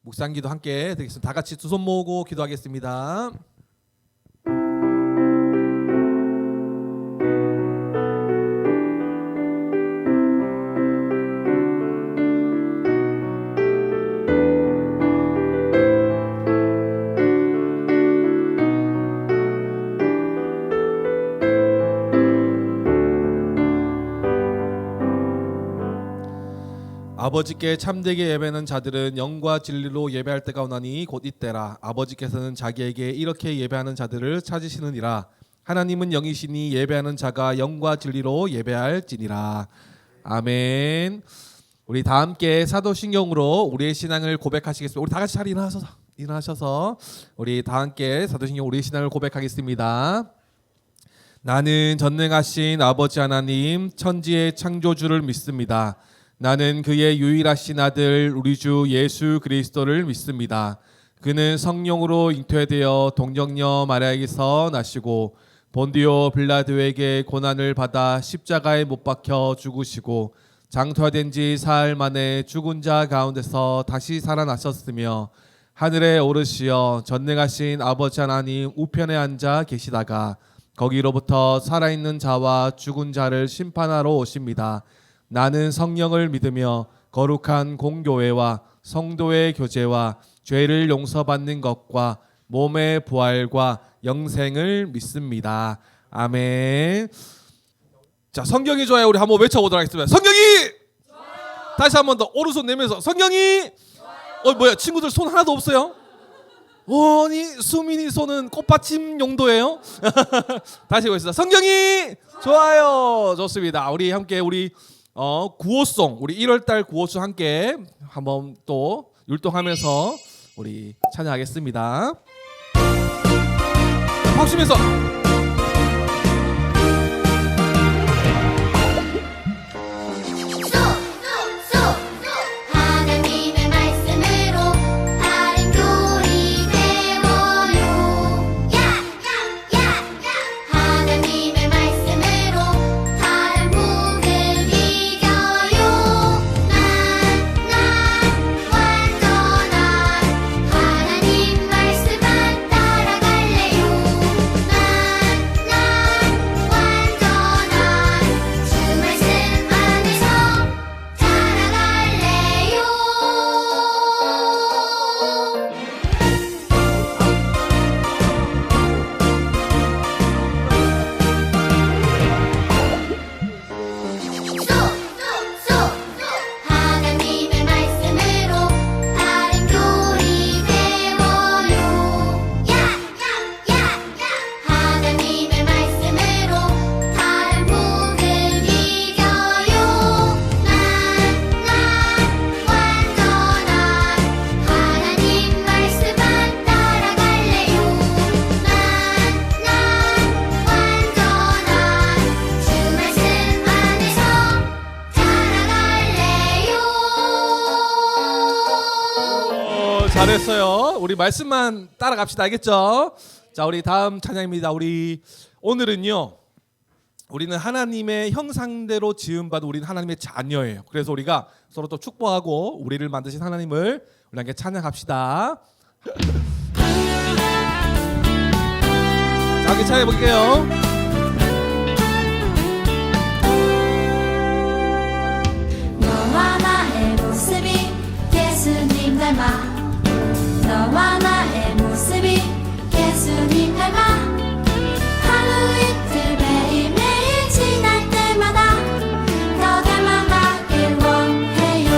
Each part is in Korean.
묵상기도 함께 드리겠습니다. 다 같이 두 손 모으고 기도하겠습니다. 아버지께 참되게 예배하는 자들은 영과 진리로 예배할 때가 오나니 곧 이때라. 아버지께서는 자기에게 이렇게 예배하는 자들을 찾으시느니라. 하나님은 영이시니 예배하는 자가 영과 진리로 예배할지니라. 아멘. 우리 다 함께 사도신경으로 우리의 신앙을 고백하시겠습니다. 우리 다 같이 잘 일어나셔서 우리 다 함께 사도신경 우리의 신앙을 고백하겠습니다. 나는 전능하신 아버지 하나님 천지의 창조주를 믿습니다. 나는 그의 유일하신 아들 우리 주 예수 그리스도를 믿습니다. 그는 성령으로 잉태되어 동정녀 마리아에게서 나시고 본디오 빌라도에게 고난을 받아 십자가에 못 박혀 죽으시고 장사된 지 사흘 만에 죽은 자 가운데서 다시 살아나셨으며 하늘에 오르시어 전능하신 아버지 하나님 우편에 앉아 계시다가 거기로부터 살아있는 자와 죽은 자를 심판하러 오십니다. 나는 성령을 믿으며 거룩한 공교회와 성도의 교제와 죄를 용서받는 것과 몸의 부활과 영생을 믿습니다. 아멘. 자, 성경이 좋아요. 우리 한번 외쳐보도록 하겠습니다. 성경이 좋아요. 다시 한번 더 오른손 내면서 성경이 좋아요. 뭐야, 친구들 손 하나도 없어요? 아니, 수민이 손은 꽃받침 용도예요? 다시 해보겠습니다. 성경이 좋아요. 좋습니다. 우리 함께 우리 구호송, 우리 1월달 구호송 함께 한번 또 율동하면서 우리 찬양하겠습니다. 박수 치면서 하나님의 말씀으로 바른 교리 배워요. 하나님의 말씀으로 바른 복을 이겨요. 난 완전한 하나님 말씀만 따라갈래요. 난 완전한 주 말씀 안에서 자라갈래요. 하나님의 말씀으로 바른 교리 배워요. 하나님의 말씀으로 바른 복을 이겨요. 난 완전한 하나님 말씀만 따라갈래요. 난 완전한 주 말씀 안에서 자라갈래요. 잘했어요. 우리 말씀만 따라갑시다. 알겠죠? 자, 우리 다음 찬양입니다. 우리 오늘은요, 우리는 하나님의 형상대로 지음받은 우리는 하나님의 자녀예요. 그래서 우리가 서로 또 축복하고 우리를 만드신 하나님을 우리 함께 찬양합시다. 자, 함께 찬양해 볼게요. 너와 나의 모습이 예수님 닮아. 너와 나의 모습이 예수님 닮아. 하루 이틀 매일매일 지날 때마다 더 닮아가길 원해요.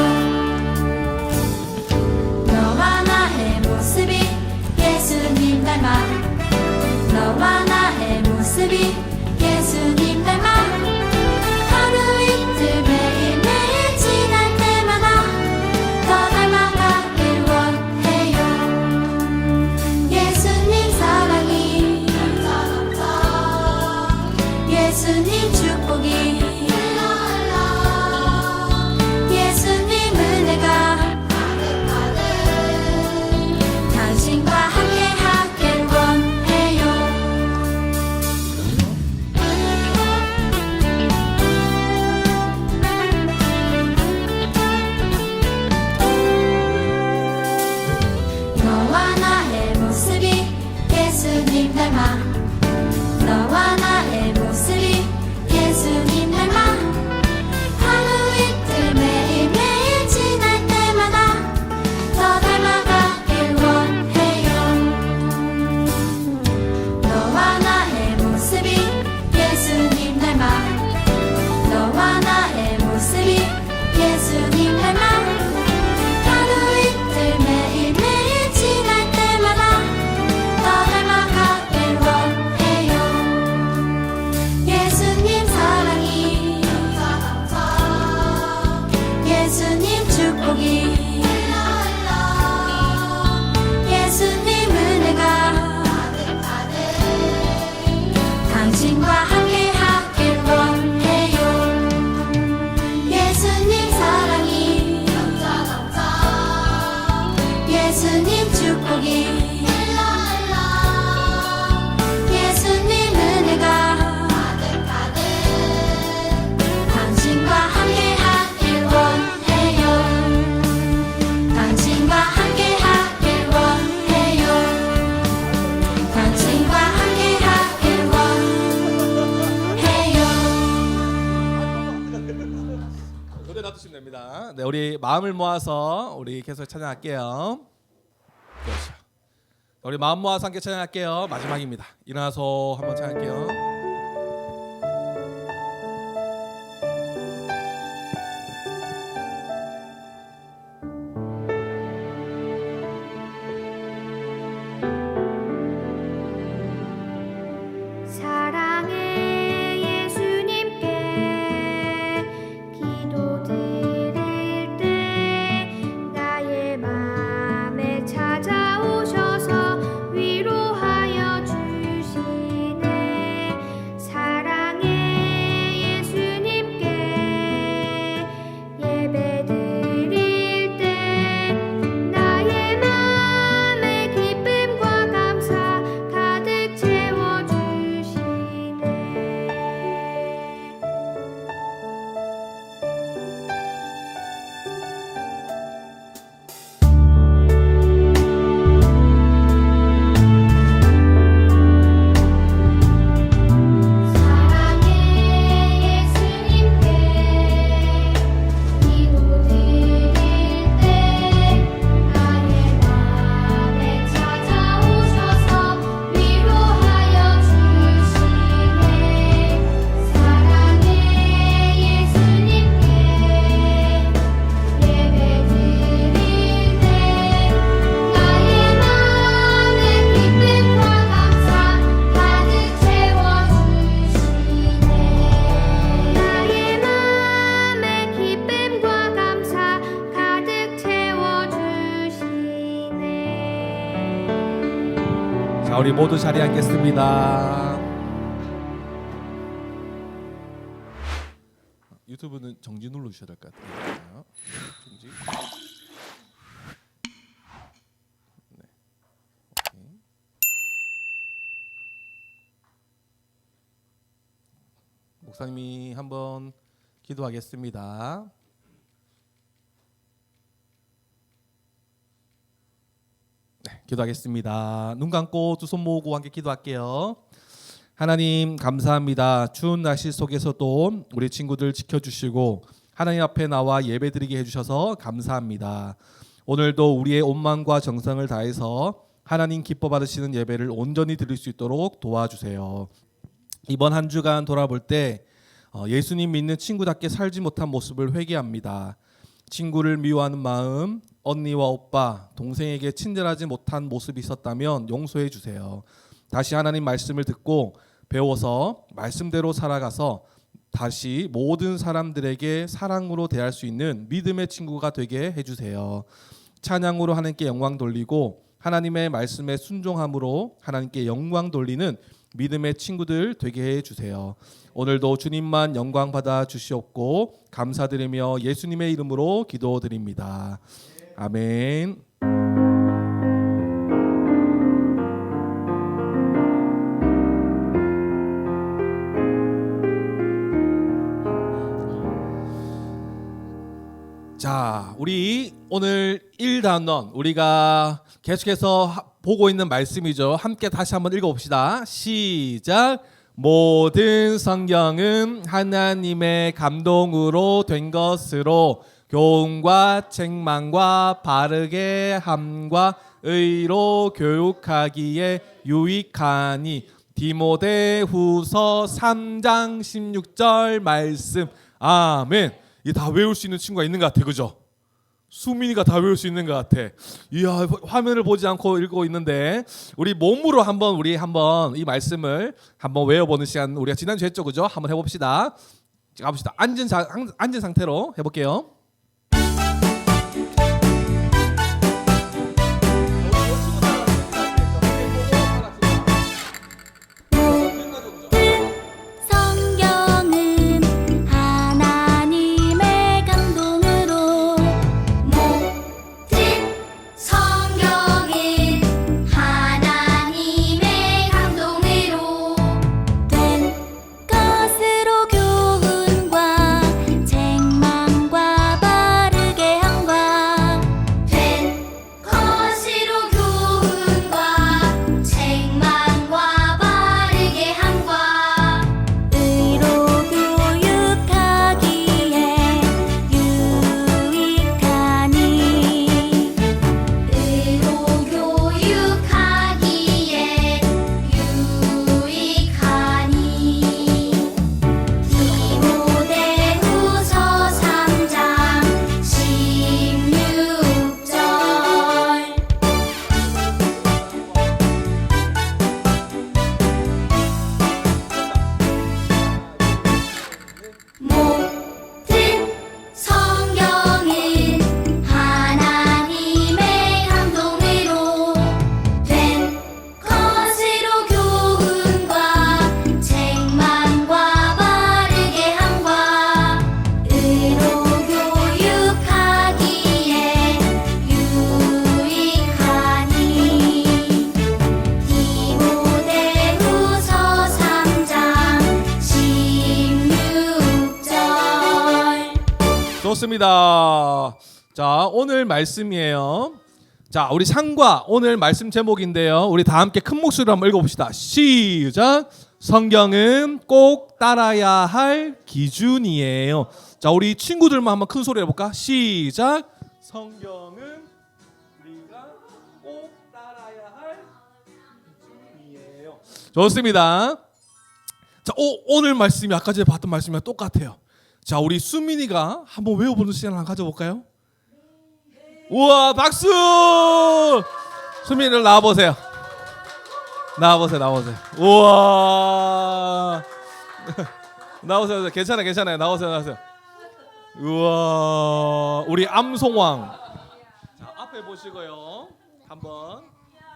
너와 나의 모습이 예수님 닮아. 너와 나의 모습이 예수님 닮아. 하루 이틀 매일매일 지날 때마다 더 닮아가길 원해요. 예수님 사랑이 예수님 축복이 예수님 은혜가 당신과 함께 하길 원해요. 닮아 너와 나의 모습이 예수님 닮아 하루 이틀 매일매일 지날 때마다 더 닮아가길 원해요. 너와 나의 모습이 예수님 닮아 너와 나의 모습이 예수님 닮아 하루 이틀 매일매일 지날 때마다 더 닮아가길 원해요. 예수님 사랑이 예수님 축복이 예수님 은혜가 당신과 함께하길 원해요. 예수님 사랑이 예수님 축복이 예수님 은혜가 당신과 함께하길 원해요. 당신과 함께하길 원해요. 당신과 함께하길 원해요. 노래 놔두시면 됩니다. 네, 우리 마음을 모아서 우리 계속 찬양할게요. 그렇죠. 우리 마음 모아서 함께 찬양할게요. 마지막입니다. 일어나서 한번 찬양할게요. 사랑의 예수님께 기도드릴 때 나의 맘에 찾아오셔서 위로하여 주시네. 사랑의 예수님께 예배드릴 때 나의 맘에 기쁨과 감사 가득 채워주시네. 사랑의 예수님께 기도드릴 때 나의 맘에 찾아오셔서 위로하여 주시네. 사랑의 예수님께 예배드릴 때 나의 맘에 기쁨과 감사 가득 채워주시네. 나의 맘에 기쁨과 감사 가득 채워주시네. 자, 우리 모두 자리에 앉겠습니다. 유튜브는 정지 누르셔야 될 것 같아요. 정지. 네. 오케이. 목사님이 한번 기도하겠습니다. 네, 기도하겠습니다. 눈 감고 두 손 모으고 함께 기도할게요. 하나님 감사합니다. 추운 날씨 속에서도 우리 친구들 지켜주시고 하나님 앞에 나와 예배드리게 해주셔서 감사합니다. 오늘도 우리의 온 마음과 정성을 다해서 하나님 기뻐 받으시는 예배를 온전히 드릴 수 있도록 도와주세요. 이번 한 주간 돌아볼 때 예수님 믿는 친구답게 살지 못한 모습을 회개합니다. 친구를 미워하는 마음, 언니와 오빠, 동생에게 친절하지 못한 모습이 있었다면 용서해 주세요. 다시 하나님 말씀을 듣고 배워서 말씀대로 살아가서 다시 모든 사람들에게 사랑으로 대할 수 있는 믿음의 친구가 되게 해주세요. 찬양으로 하나님께 영광 돌리고 하나님의 말씀에 순종함으로 하나님께 영광 돌리는 믿음의 친구들 되게 해주세요. 오늘도 주님만 영광 받아 주시옵고 감사드리며 예수님의 이름으로 기도드립니다. 아멘. 자, 우리 오늘 1단원 우리가 계속해서 보고 있는 말씀이죠. 함께 다시 한번 읽어봅시다. 시작. 모든 성경은 하나님의 감동으로 된 것으로 교훈과 책망과 바르게 함과 의로 교육하기에 유익하니. 디모데후서 3장 16절 말씀. 아멘. 이 다 외울 수 있는 친구가 있는 것 같아, 그죠? 수민이가 다 외울 수 있는 것 같아. 이야, 화면을 보지 않고 읽고 있는데 우리 몸으로 한번 이 말씀을 한번 외워보는 시간 우리가 지난주에 했죠, 그죠? 한번 해봅시다. 가봅시다. 앉은 상태로 해볼게요. 성경은 하나님의 감동으로 모든 성경은 하나님의 감동으로 된 것으로 교훈과 책망과 바르게 함과 된 것으로 교훈과 책망과 바르게 함과 의로 교육하기에 유익하니 의로 교육하기에 유익하니 디모데후서 3장 16절 모든 성경은 하나님의 감동으로 된 것으로 교훈과 책망과 바르게 함과 의로 교육하기에 유익하니 디모데후서 3장 16절 좋습니다. 자, 오늘 말씀이에요. 자, 우리 상과 오늘 말씀 제목인데요. 우리 다 함께 큰 목소리로 한번 읽어봅시다. 시작. 성경은 꼭 따라야 할 기준이에요. 자, 우리 친구들만 한번 큰 소리로 해볼까? 시작. 성경은 우리가 꼭 따라야 할 기준이에요. 좋습니다. 자, 오늘 말씀이 아까 전에 봤던 말씀이랑 똑같아요. 자, 우리 수민이가 한번 외워보는 시간을 한번 가져볼까요? 우와, 박수! 수민이를 나와보세요. 나와보세요. 우와. 나오세요. 괜찮아요. 나오세요. 우와, 우리 암송왕. 자, 앞에 보시고요. 한번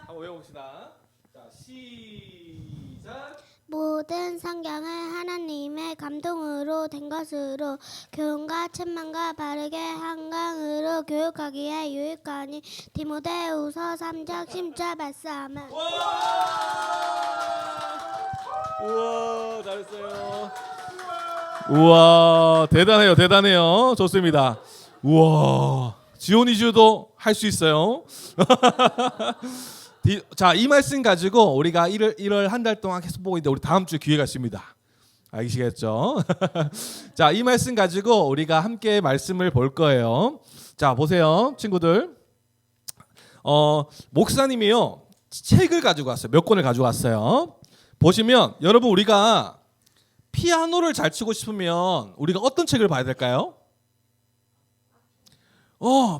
외워봅시다. 자, 시작. 모든 성경은 하나님의 감동으로 된 것으로 교훈과 책망과 바르게 한강으로 교육하기에 유익하니 디모데후서 3장 10절 말씀. 우와, 잘했어요. 우와, 대단해요. 좋습니다. 우와, 지오니즈도 할 수 있어요. 자, 이 말씀 가지고 우리가 1월 한 달 동안 계속 보고 있는데 우리 다음 주 기회가 있습니다. 아시겠죠? 자, 이 말씀 가지고 우리가 함께 말씀을 볼 거예요. 자, 보세요, 친구들. 목사님이요, 책을 가지고 왔어요. 몇 권을 가지고 왔어요. 보시면 여러분, 우리가 피아노를 잘 치고 싶으면 우리가 어떤 책을 봐야 될까요?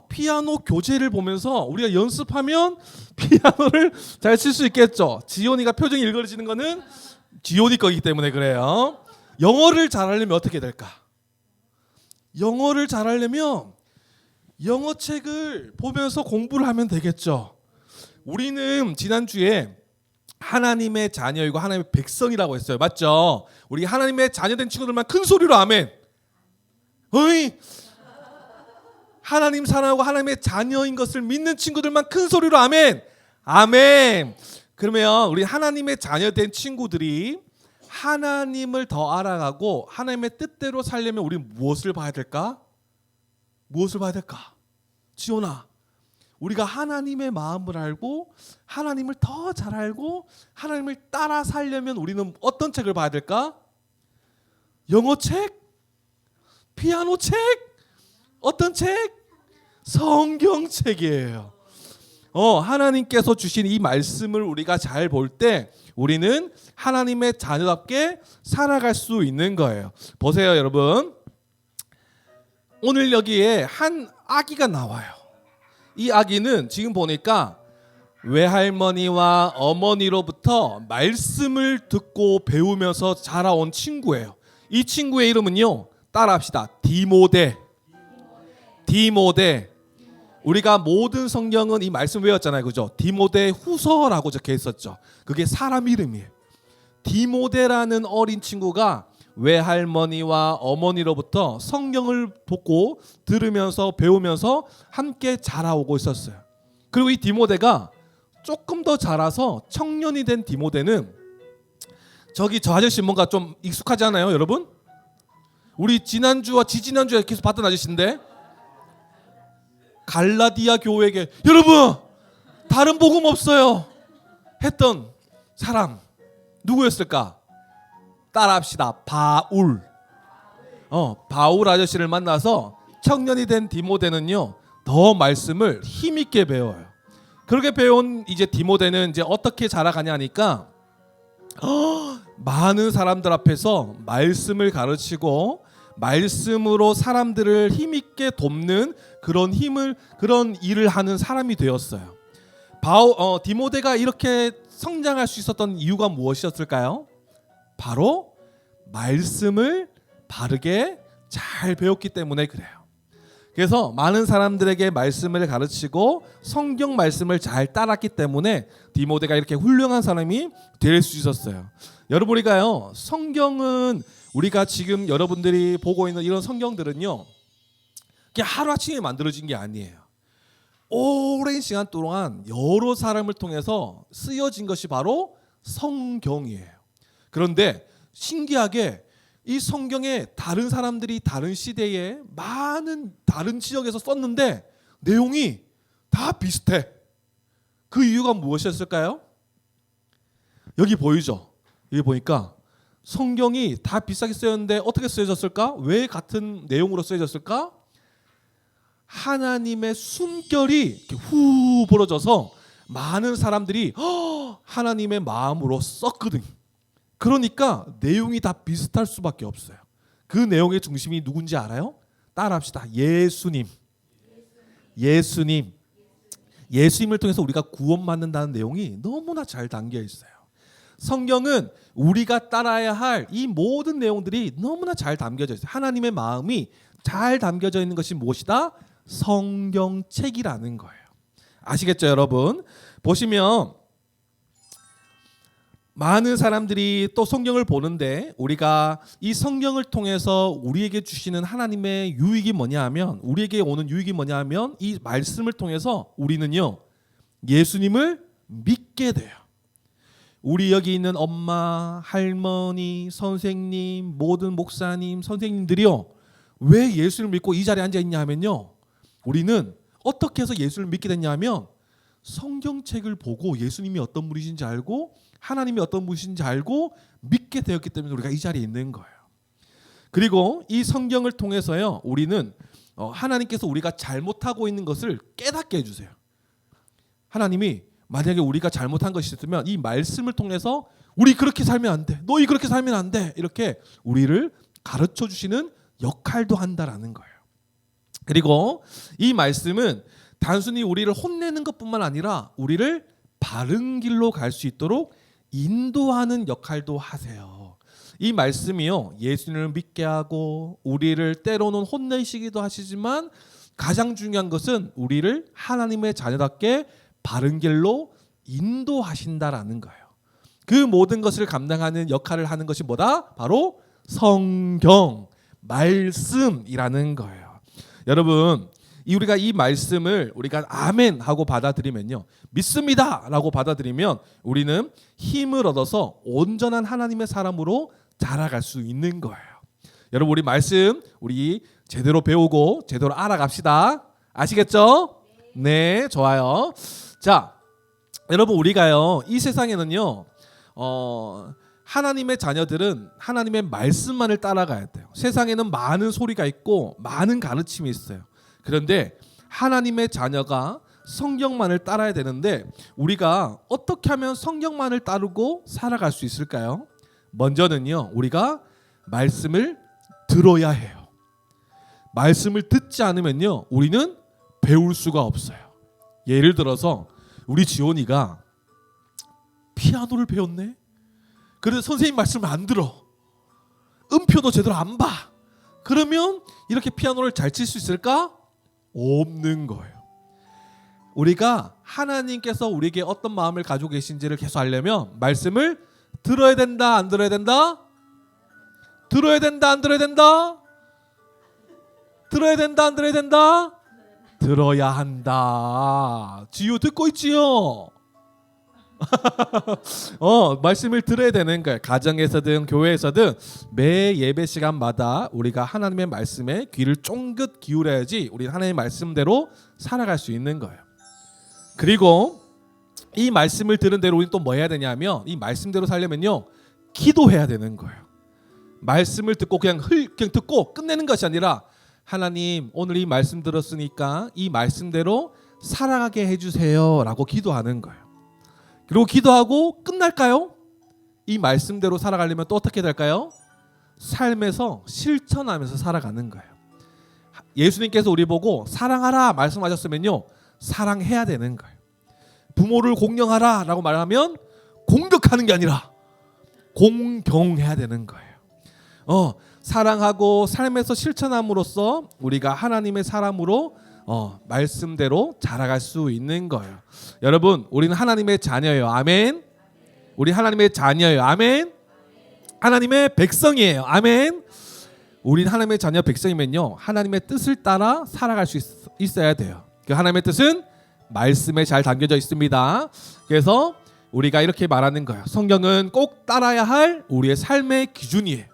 피아노 교재를 보면서 우리가 연습하면 피아노를 잘 칠 수 있겠죠. 지온이가 표정이 일그러지는 거는 지온이 거기 때문에 그래요. 영어를 잘하려면 어떻게 될까? 영어를 잘하려면 영어 책을 보면서 공부를 하면 되겠죠. 우리는 지난주에 하나님의 자녀이고 하나님의 백성이라고 했어요. 맞죠? 우리 하나님의 자녀된 친구들만 큰 소리로 아멘. 어이, 하나님 사랑하고 하나님의 자녀인 것을 믿는 친구들만 큰 소리로 아멘. 아멘. 그러면 우리 하나님의 자녀된 친구들이 하나님을 더 알아가고 하나님의 뜻대로 살려면 우리 무엇을 봐야 될까? 무엇을 봐야 될까? 지온아, 우리가 하나님의 마음을 알고 하나님을 더 잘 알고 하나님을 따라 살려면 우리는 어떤 책을 봐야 될까? 영어 책? 피아노 책? 어떤 책? 성경책이에요. 하나님께서 주신 이 말씀을 우리가 잘 볼 때 우리는 하나님의 자녀답게 살아갈 수 있는 거예요. 보세요, 여러분. 오늘 여기에 한 아기가 나와요. 이 아기는 지금 보니까 외할머니와 어머니로부터 말씀을 듣고 배우면서 자라온 친구예요. 이 친구의 이름은요, 따라합시다. 디모데. 디모데. 우리가 모든 성경은 이 말씀 외웠잖아요, 그죠? 디모데 후서라고 적혀 있었죠. 그게 사람 이름이에요. 디모데라는 어린 친구가 외할머니와 어머니로부터 성경을 보고 들으면서 배우면서 함께 자라오고 있었어요. 그리고 이 디모데가 조금 더 자라서 청년이 된 디모데는 저기 저 아저씨 뭔가 좀 익숙하지 않아요, 여러분? 우리 지난주와 지지난주에 계속 봤던 아저씨인데, 갈라디아 교회에게 여러분 다른 복음 없어요 했던 사람 누구였을까? 따라합시다. 바울. 바울 아저씨를 만나서 청년이 된 디모데는요, 더 말씀을 힘있게 배워요. 그렇게 배운 이제 디모데는 이제 어떻게 자라가냐 하니까 많은 사람들 앞에서 말씀을 가르치고 말씀으로 사람들을 힘있게 돕는 그런 일을 하는 사람이 되었어요. 디모데가 이렇게 성장할 수 있었던 이유가 무엇이었을까요? 바로 말씀을 바르게 잘 배웠기 때문에 그래요. 그래서 많은 사람들에게 말씀을 가르치고 성경 말씀을 잘 따랐기 때문에 디모데가 이렇게 훌륭한 사람이 될 수 있었어요. 여러분, 우리가요, 성경은 우리가 지금 여러분들이 보고 있는 이런 성경들은요, 그냥 하루아침에 만들어진 게 아니에요. 오랜 시간 동안 여러 사람을 통해서 쓰여진 것이 바로 성경이에요. 그런데 신기하게 이 성경에 다른 사람들이 다른 시대에 많은 다른 지역에서 썼는데 내용이 다 비슷해. 그 이유가 무엇이었을까요? 여기 보이죠? 여기 보니까 성경이 다 비슷하게 쓰였는데 어떻게 쓰여졌을까? 왜 같은 내용으로 쓰여졌을까? 하나님의 숨결이 이렇게 후 불어져서 많은 사람들이 하나님의 마음으로 썼거든. 그러니까 내용이 다 비슷할 수밖에 없어요. 그 내용의 중심이 누군지 알아요? 따라합시다. 예수님. 예수님. 예수님을 통해서 우리가 구원받는다는 내용이 너무나 잘 담겨 있어요. 성경은 우리가 따라야 할 이 모든 내용들이 너무나 잘 담겨져 있어요. 하나님의 마음이 잘 담겨져 있는 것이 무엇이다? 성경책이라는 거예요. 아시겠죠, 여러분? 보시면 많은 사람들이 또 성경을 보는데 우리가 이 성경을 통해서 우리에게 주시는 하나님의 유익이 뭐냐 하면, 우리에게 오는 유익이 뭐냐 하면 이 말씀을 통해서 우리는요, 예수님을 믿게 돼요. 우리 여기 있는 엄마, 할머니, 선생님, 모든 목사님, 선생님들이요, 왜 예수를 믿고 이 자리에 앉아 있냐 하면요, 우리는 어떻게 해서 예수를 믿게 됐냐 하면 성경책을 보고 예수님이 어떤 분이신지 알고 하나님이 어떤 분이신지 알고 믿게 되었기 때문에 우리가 이 자리에 있는 거예요. 그리고 이 성경을 통해서요, 우리는 하나님께서 우리가 잘못하고 있는 것을 깨닫게 해주세요. 하나님이 만약에 우리가 잘못한 것이 있으면 이 말씀을 통해서 우리 그렇게 살면 안 돼, 너희 그렇게 살면 안 돼, 이렇게 우리를 가르쳐 주시는 역할도 한다라는 거예요. 그리고 이 말씀은 단순히 우리를 혼내는 것뿐만 아니라 우리를 바른 길로 갈 수 있도록 인도하는 역할도 하세요. 이 말씀이요, 예수님을 믿게 하고 우리를 때로는 혼내시기도 하시지만 가장 중요한 것은 우리를 하나님의 자녀답게 바른 길로 인도하신다라는 거예요. 그 모든 것을 감당하는 역할을 하는 것이 뭐다? 바로 성경, 말씀이라는 거예요. 여러분, 우리가 이 말씀을 우리가 아멘 하고 받아들이면요, 믿습니다 라고 받아들이면 우리는 힘을 얻어서 온전한 하나님의 사람으로 자라갈 수 있는 거예요. 여러분, 우리 말씀 우리 제대로 배우고 제대로 알아갑시다. 아시겠죠? 네, 좋아요. 자, 여러분 우리가요 이 세상에는요 하나님의 자녀들은 하나님의 말씀만을 따라가야 돼요. 세상에는 많은 소리가 있고 많은 가르침이 있어요. 그런데 하나님의 자녀가 성경만을 따라야 되는데 우리가 어떻게 하면 성경만을 따르고 살아갈 수 있을까요? 먼저는요 우리가 말씀을 들어야 해요. 말씀을 듣지 않으면요 우리는 배울 수가 없어요. 예를 들어서 우리 지원이가 피아노를 배웠네. 그래서 선생님 말씀을 안 들어. 음표도 제대로 안 봐. 그러면 이렇게 피아노를 잘 칠 수 있을까? 없는 거예요. 우리가 하나님께서 우리에게 어떤 마음을 가지고 계신지를 계속 알려면 말씀을 들어야 된다, 안 들어야 된다? 들어야 된다, 안 들어야 된다? 들어야 된다, 안 들어야 된다? 들어야 한다. 지유 듣고 있지요? 말씀을 들어야 되는 거예요. 가정에서든 교회에서든 매 예배 시간마다 우리가 하나님의 말씀에 귀를 쫑긋 기울여야지 우리 하나님의 말씀대로 살아갈 수 있는 거예요. 그리고 이 말씀을 들은 대로 우리는 또 뭐 해야 되냐면 이 말씀대로 살려면요 기도해야 되는 거예요. 말씀을 듣고 그냥 듣고 끝내는 것이 아니라 하나님 오늘 이 말씀 들었으니까 이 말씀대로 살아가게 해주세요 라고 기도하는 거예요. 그리고 기도하고 끝날까요? 이 말씀대로 살아가려면 또 어떻게 될까요? 삶에서 실천하면서 살아가는 거예요. 예수님께서 우리 보고 사랑하라 말씀하셨으면요 사랑해야 되는 거예요. 부모를 공경하라 라고 말하면 공격하는 게 아니라 공경해야 되는 거예요. 사랑하고 삶에서 실천함으로써 우리가 하나님의 사람으로 말씀대로 자라갈 수 있는 거예요. 여러분 우리는 하나님의 자녀예요. 아멘. 우리 하나님의 자녀예요. 아멘. 하나님의 백성이에요. 아멘. 우리는 하나님의 자녀 백성이면요 하나님의 뜻을 따라 살아갈 수 있어야 돼요. 그 하나님의 뜻은 말씀에 잘 담겨져 있습니다. 그래서 우리가 이렇게 말하는 거예요. 성경은 꼭 따라야 할 우리의 삶의 기준이에요.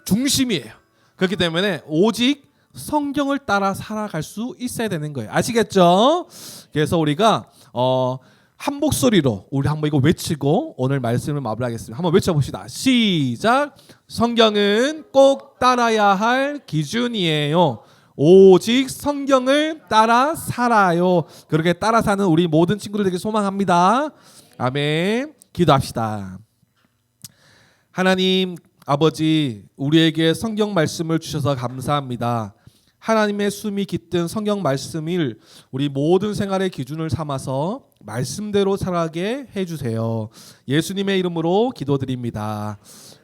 중심이에요. 그렇기 때문에 오직 성경을 따라 살아갈 수 있어야 되는 거예요. 아시겠죠? 그래서 우리가 한 목소리로 우리 한번 이거 외치고 오늘 말씀을 마무리하겠습니다. 한번 외쳐봅시다. 시작. 성경은 꼭 따라야 할 기준이에요. 오직 성경을 따라 살아요. 그렇게 따라 사는 우리 모든 친구들 되게 소망합니다. 아멘. 기도합시다. 하나님 아버지 우리에게 성경 말씀을 주셔서 감사합니다. 하나님의 숨이 깃든 성경 말씀을 우리 모든 생활의 기준을 삼아서 말씀대로 살아가게 해주세요. 예수님의 이름으로 기도드립니다.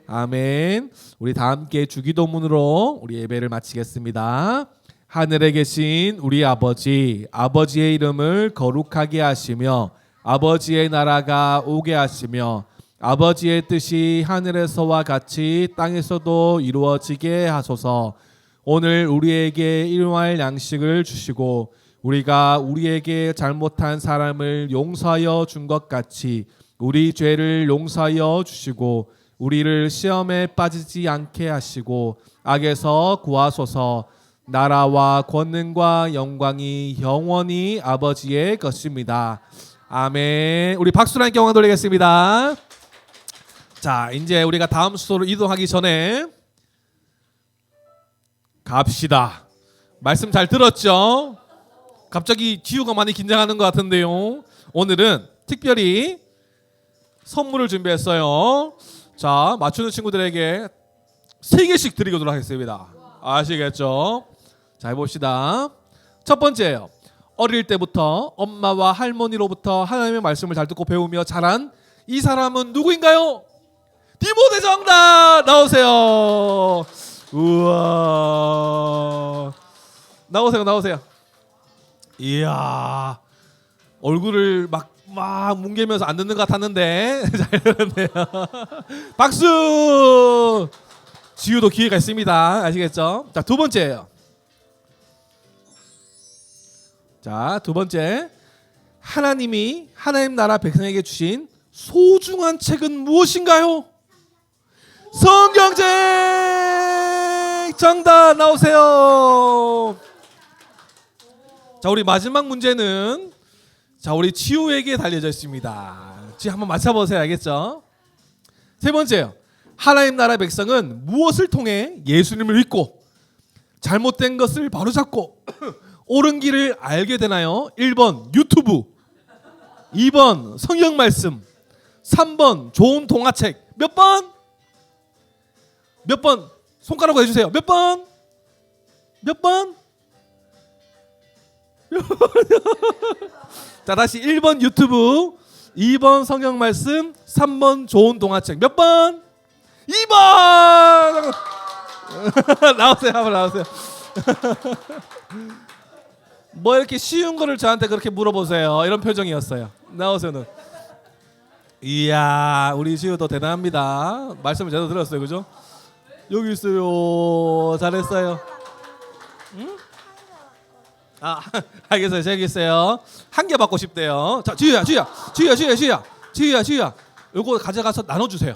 아멘. 우리 다 함께 주기도문으로 우리 예배를 마치겠습니다. 하늘에 계신 우리 아버지, 아버지의 이름을 거룩하게 하시며 아버지의 나라가 오게 하시며 아버지의 뜻이 하늘에서와 같이 땅에서도 이루어지게 하소서. 오늘 우리에게 일용할 양식을 주시고 우리가 우리에게 잘못한 사람을 용서하여 준 것 같이 우리 죄를 용서하여 주시고 우리를 시험에 빠지지 않게 하시고 악에서 구하소서. 나라와 권능과 영광이 영원히 아버지의 것입니다. 아멘. 우리 박수로 함께 영광 돌리겠습니다. 자, 이제 우리가 다음 수소로 이동하기 전에 갑시다. 말씀 잘 들었죠? 갑자기 지우가 많이 긴장하는 것 같은데요. 오늘은 특별히 선물을 준비했어요. 자, 맞추는 친구들에게 3개씩 드리도록 하겠습니다. 아시겠죠? 자, 해봅시다. 첫 번째예요. 어릴 때부터 엄마와 할머니로부터 하나님의 말씀을 잘 듣고 배우며 자란 이 사람은 누구인가요? 디모데 정답 나오세요. 우와, 나오세요. 이야, 얼굴을 막 뭉개면서 안 듣는 것 같았는데 잘 들었네요. 박수. 지우도 기회가 있습니다. 아시겠죠? 자, 두 번째예요. 자, 두 번째. 하나님이 하나님 나라 백성에게 주신 소중한 책은 무엇인가요? 성경책 정답 나오세요. 자, 우리 마지막 문제는 자, 우리 지우에게 달려져 있습니다. 지우 한번 맞춰보세요. 알겠죠? 세 번째요. 하나님 나라 백성은 무엇을 통해 예수님을 믿고 잘못된 것을 바로잡고 옳은 길을 알게 되나요? 1번 유튜브, 2번 성경 말씀, 3번 좋은 동화책. 몇 번? 몇 번? 손가락으로 해주세요. 몇 번? 몇 번? 자, 다시 1번 유튜브, 2번 성경 말씀, 3번 좋은 동화책. 몇 번? 2번! 나오세요. 한번 나오세요. 뭐 이렇게 쉬운 거를 저한테 그렇게 물어보세요. 이런 표정이었어요. 나오세요. 이야, 우리 지우도 대단합니다. 말씀을 제대로 들었어요. 그죠? 여기 있어요. 잘했어요. 응? 아, 알겠어요. 저기 있어요. 한 개 받고 싶대요. 자, 지우야. 요거 가져가서 나눠주세요.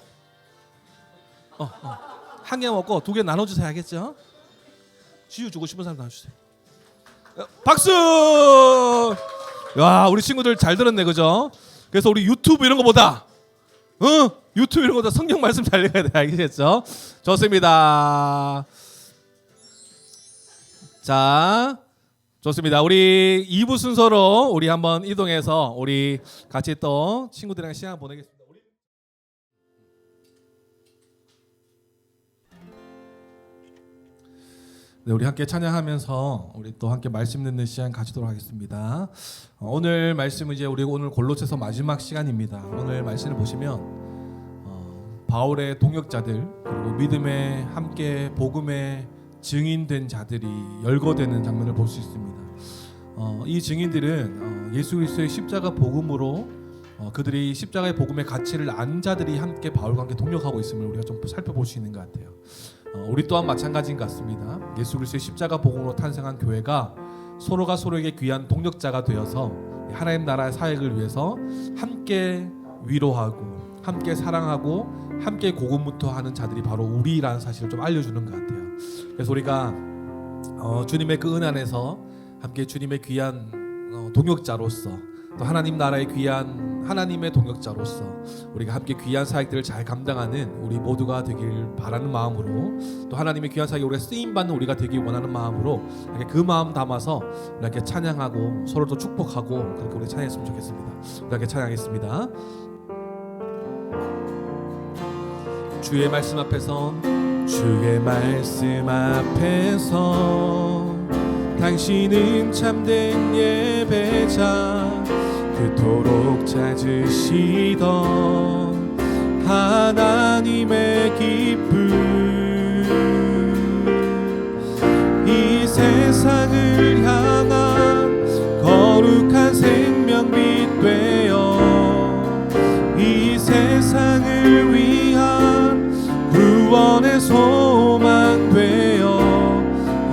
한 개 먹고 두 개 나눠주세요. 알겠죠? 지우 주고 싶은 사람 나눠주세요. 박수! 야, 우리 친구들 잘 들었네. 그죠? 그래서 우리 유튜브 이런 거보다 유튜브 이런 거보다 성경 말씀 잘 읽어야 돼. 알겠죠? 좋습니다. 자, 좋습니다. 우리 2부 순서로 우리 한번 이동해서 우리 같이 또 친구들이랑 시간 보내겠습니다. 네, 우리 함께 찬양하면서 우리 또 함께 말씀 듣는 시간 가지도록 하겠습니다. 오늘 말씀은 이제 우리 오늘 골로새서 마지막 시간입니다. 오늘 말씀을 보시면 바울의 동역자들 그리고 믿음에 함께 복음에 증인된 자들이 열거되는 장면을 볼 수 있습니다. 이 증인들은 예수 그리스도의 십자가 복음으로 그들이 십자가의 복음의 가치를 안 자들이 함께 바울과 함께 동역하고 있음을 우리가 좀 살펴볼 수 있는 것 같아요. 우리 또한 마찬가지인 것 같습니다. 예수 그리스도의 십자가 복음으로 탄생한 교회가 서로가 서로에게 귀한 동역자가 되어서 하나님 나라의 사역을 위해서 함께 위로하고 함께 사랑하고 함께 고군분투하는 자들이 바로 우리라는 사실을 좀 알려주는 것 같아요. 그래서 우리가 주님의 그 은 안에서 함께 주님의 귀한 동역자로서 또 하나님 나라의 귀한 하나님의 동역자로서 우리가 함께 귀한 사역들을 잘 감당하는 우리 모두가 되길 바라는 마음으로 또 하나님의 귀한 사역에 우리가 쓰임받는 우리가 되길 원하는 마음으로 이렇게 그 마음 담아서 이렇게 찬양하고 서로도 축복하고 그렇게 우리 찬양했으면 좋겠습니다. 우리 함께 찬양하겠습니다. 주의 말씀 앞에서 주의 말씀 앞에서 당신은 참된 예배자 그토록 찾으시던 하나님의 기쁨 이 세상을 향한 거룩한 생명빛 되어 이 세상을 위한 구원의 소망 되어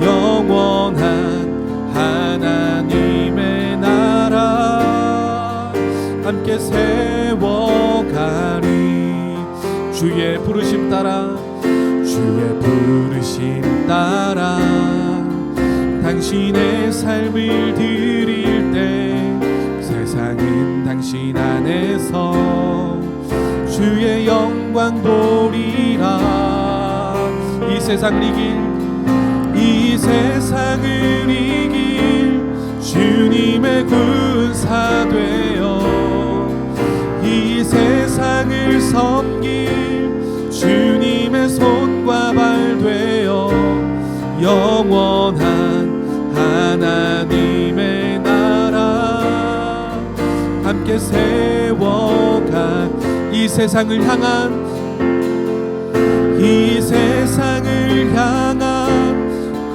영원한 하나님의 나라 함께 세워가리 주의 부르심 따라 주의 부르심 따라 당신의 삶을 드릴 때 세상은 당신 안에서 주의 영광 보리라 이 세상을 이길 주님의 군사 되어 이 세상을 섬길 주님의 손과 발 되어 영원한 하나님의 나라 함께 세워간 이 세상을 향한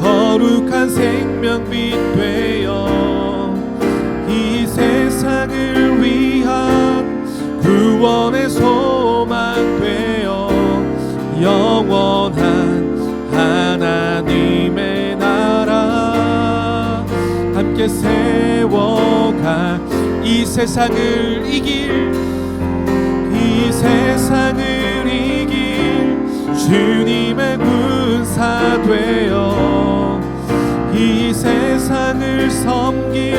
거룩한 생명빛 되어 이 세상을 위한 구원의 소망 되어 영원한 하나님의 나라 함께 세워가 이 세상을 이길 주님의 군사 되어 이 세상을 섬길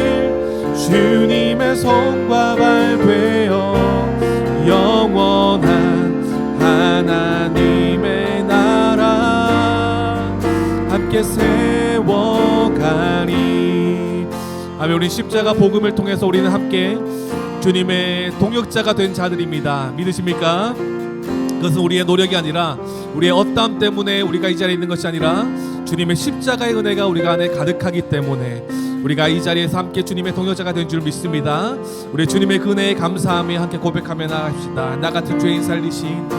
주님의 손과 발 되어 영원한 하나님의 나라 함께 세워가리. 아멘. 우리 십자가 복음을 통해서 우리는 함께 주님의 동역자가 된 자들입니다. 믿으십니까? 그것은 우리의 노력이 아니라 우리의 어떠함 때문에 우리가 이 자리에 있는 것이 아니라 주님의 십자가의 은혜가 우리가 안에 가득하기 때문에 우리가 이 자리에서 함께 주님의 동역자가 된 줄 믿습니다. 우리 주님의 그 은혜에 감사하며 함께 고백하며 나갑시다. 나 같은 죄인 살리신,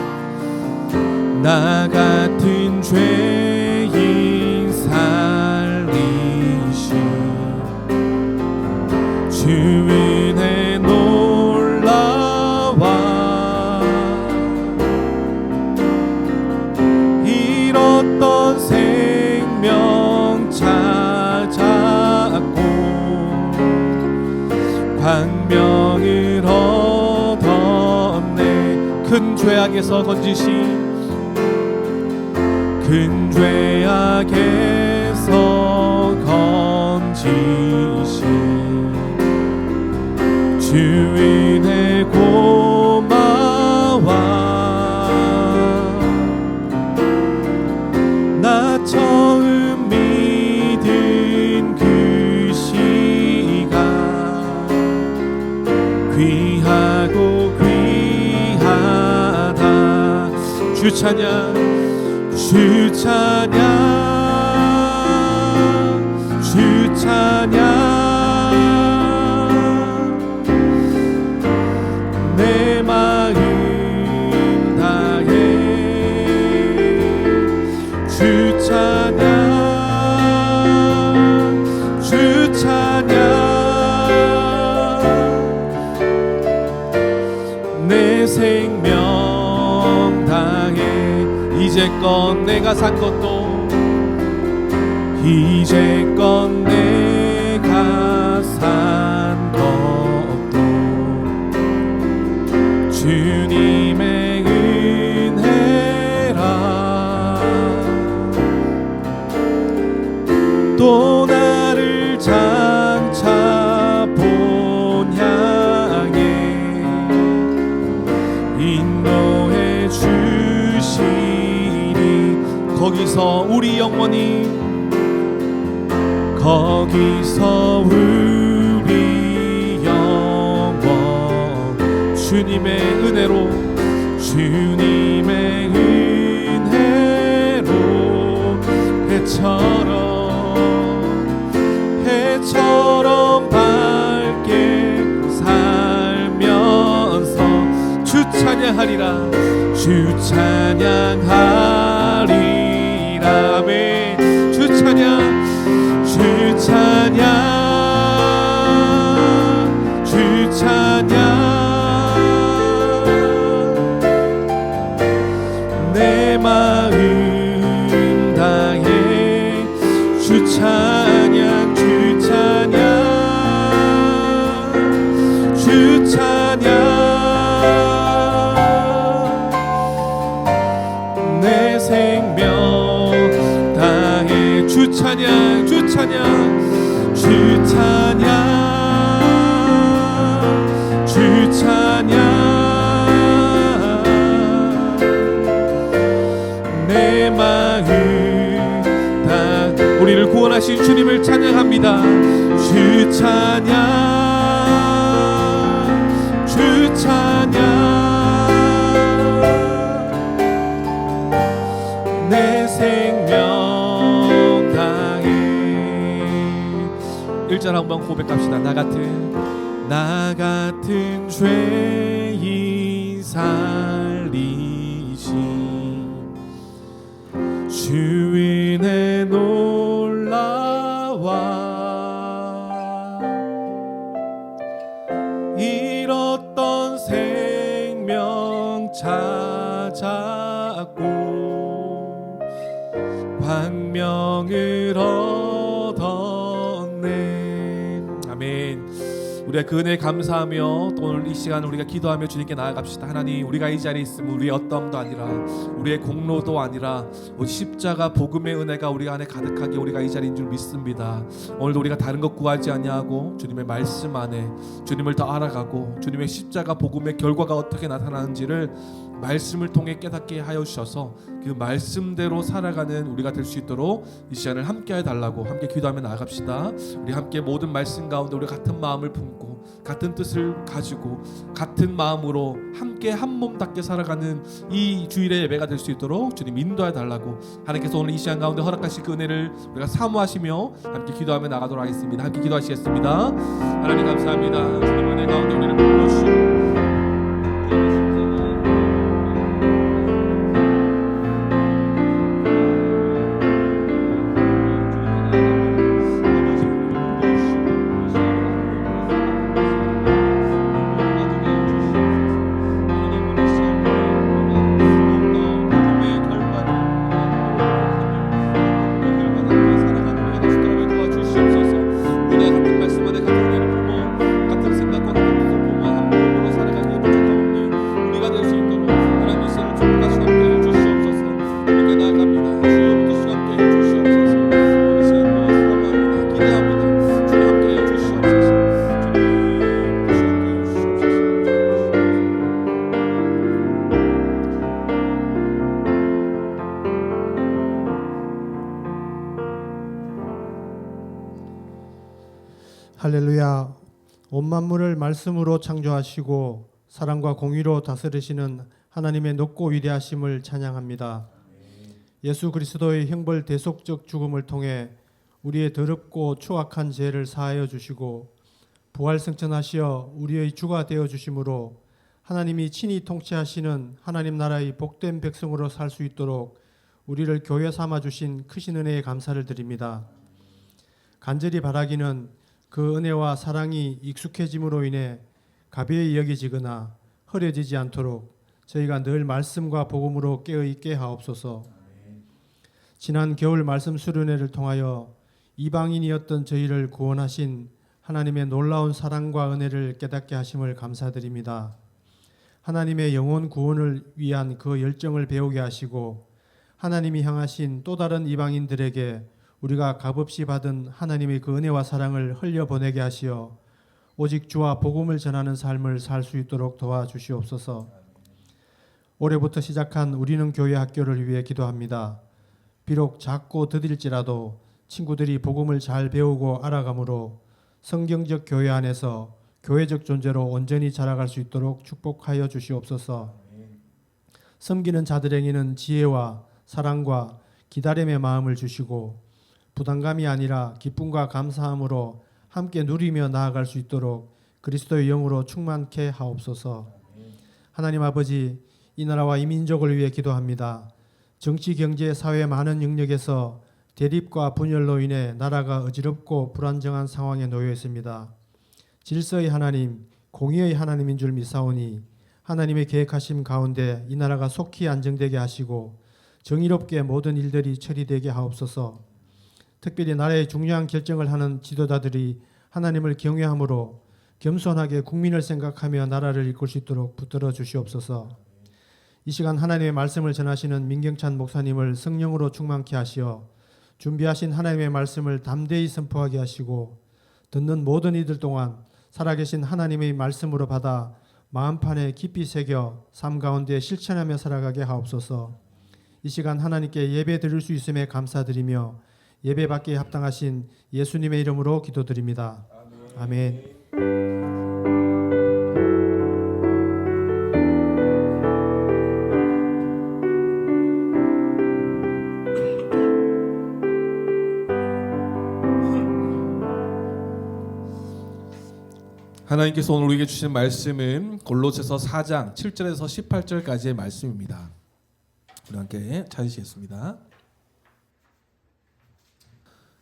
나 같은 죄인 살리신 주 은혜 놀라와 잃었던 생명 찾았고 광명을 얻었네. 큰 죄악에서 건지신, 큰 죄악에서 건지신 주 은혜 고마워. 나 처음 믿은 그 시간 귀하고 귀하다. 주 찬양, 주 찬양, 주 찬양. 내 마음 다해 주 찬양, 주 찬양. 내 생명 다해 이제껏 내가 산 것도 이제껏 내가 산 것도 주님의 은혜라. 또 나를 장차 본향에 인도해 주시니 거기서 우리 영원히, 거기서 우리 영원 주님의 은혜로, 주님의 은혜로 해처럼 밝게 살면서 주 찬양하리라, 주 찬양하리라. 아멘. 주 찬양, 주 찬양, 주 찬양. 내 마음 다해 주 찬양, 주 찬양, 주 찬양. 내 생명 다해 주 찬양, 주 찬양, 주 찬양, 주 찬양. 내 마음 다 우리를 구원하신 주님을 찬양합니다. 주 찬양, 주 찬양. 내 생명 다해 1절 한번 고백합시다. 나 같은 죄인 살리신 주 은혜 놀라와 잃었던 생명 찾았고 광명을 얻었네. 아멘. 우리가 그 은혜에 감사하며 또 오늘 오늘 이 시간 우리가 기도하며 주님께 나아갑시다. 하나님, 우리가 이 자리에 있으면 우리의 어떠함도 아니라 우리의 공로도 아니라 오직 십자가 복음의 은혜가 우리 안에 가득하게 우리가 이 자리인 줄 믿습니다. 오늘도 우리가 다른 것 구하지 아니하고 주님의 말씀 안에 주님을 더 알아가고 주님의 십자가 복음의 결과가 어떻게 나타나는지를 말씀을 통해 깨닫게 하여 주셔서 그 말씀대로 살아가는 우리가 될 수 있도록 이 시간을 함께 해달라고 함께 기도하며 나아갑시다. 우리 함께 모든 말씀 가운데 우리 같은 마음을 품고 같은 뜻을 가지고 같은 마음으로 함께 한 몸답게 살아가는 이 주일의 예배가 될 수 있도록 주님 인도해 달라고 하나님께서 오늘 이 시간 가운데 허락하실 그 은혜를 우리가 사모하시며 함께 기도하며 나가도록 하겠습니다. 함께 기도하시겠습니다. 하나님 감사합니다. 주님 은혜 가운데 우리를 불러주시고 할렐루야. 온 만물을 말씀으로 창조하시고 사랑과 공의로 다스리시는 하나님의 높고 위대하심을 찬양합니다. 예수 그리스도의 형벌 대속적 죽음을 통해 우리의 더럽고 추악한 죄를 사하여 주시고 부활 승천하시어 우리의 주가 되어 주심으로 하나님이 친히 통치하시는 하나님 나라의 복된 백성으로 살 수 있도록 우리를 교회 삼아 주신 크신 은혜에 감사를 드립니다. 간절히 바라기는 그 은혜와 사랑이 익숙해짐으로 인해 가벼이 여기지거나 흐려지지 않도록 저희가 늘 말씀과 복음으로 깨어있게 하옵소서. 지난 겨울 말씀 수련회를 통하여 이방인이었던 저희를 구원하신 하나님의 놀라운 사랑과 은혜를 깨닫게 하심을 감사드립니다. 하나님의 영혼 구원을 위한 그 열정을 배우게 하시고 하나님이 향하신 또 다른 이방인들에게 우리가 값없이 받은 하나님의 그 은혜와 사랑을 흘려보내게 하시어 오직 주와 복음을 전하는 삶을 살 수 있도록 도와주시옵소서. 올해부터 시작한 우리는 교회 학교를 위해 기도합니다. 비록 작고 더딜지라도 친구들이 복음을 잘 배우고 알아가므로 성경적 교회 안에서 교회적 존재로 온전히 자라갈 수 있도록 축복하여 주시옵소서. 섬기는 자들에게는 지혜와 사랑과 기다림의 마음을 주시고 부담감이 아니라 기쁨과 감사함으로 함께 누리며 나아갈 수 있도록 그리스도의 영으로 충만케 하옵소서. 하나님 아버지, 이 나라와 이 민족을 위해 기도합니다. 정치, 경제, 사회 많은 영역에서 대립과 분열로 인해 나라가 어지럽고 불안정한 상황에 놓여 있습니다. 질서의 하나님, 공의의 하나님인 줄 믿사오니 하나님의 계획하심 가운데 이 나라가 속히 안정되게 하시고 정의롭게 모든 일들이 처리되게 하옵소서. 특별히 나라의 중요한 결정을 하는 지도자들이 하나님을 경외함으로 겸손하게 국민을 생각하며 나라를 이끌 수 있도록 붙들어 주시옵소서. 이 시간 하나님의 말씀을 전하시는 민경찬 목사님을 성령으로 충만케 하시어 준비하신 하나님의 말씀을 담대히 선포하게 하시고 듣는 모든 이들 동안 살아계신 하나님의 말씀으로 받아 마음판에 깊이 새겨 삶 가운데 실천하며 살아가게 하옵소서. 이 시간 하나님께 예배 드릴 수 있음에 감사드리며 예배받기에 합당하신 예수님의 이름으로 기도드립니다. 아멘. 하나님께서 오늘 우리에게 주신 말씀은 골로새서 4장 7절에서 18절까지의 말씀입니다. 우리 함께 찾으시겠습니다.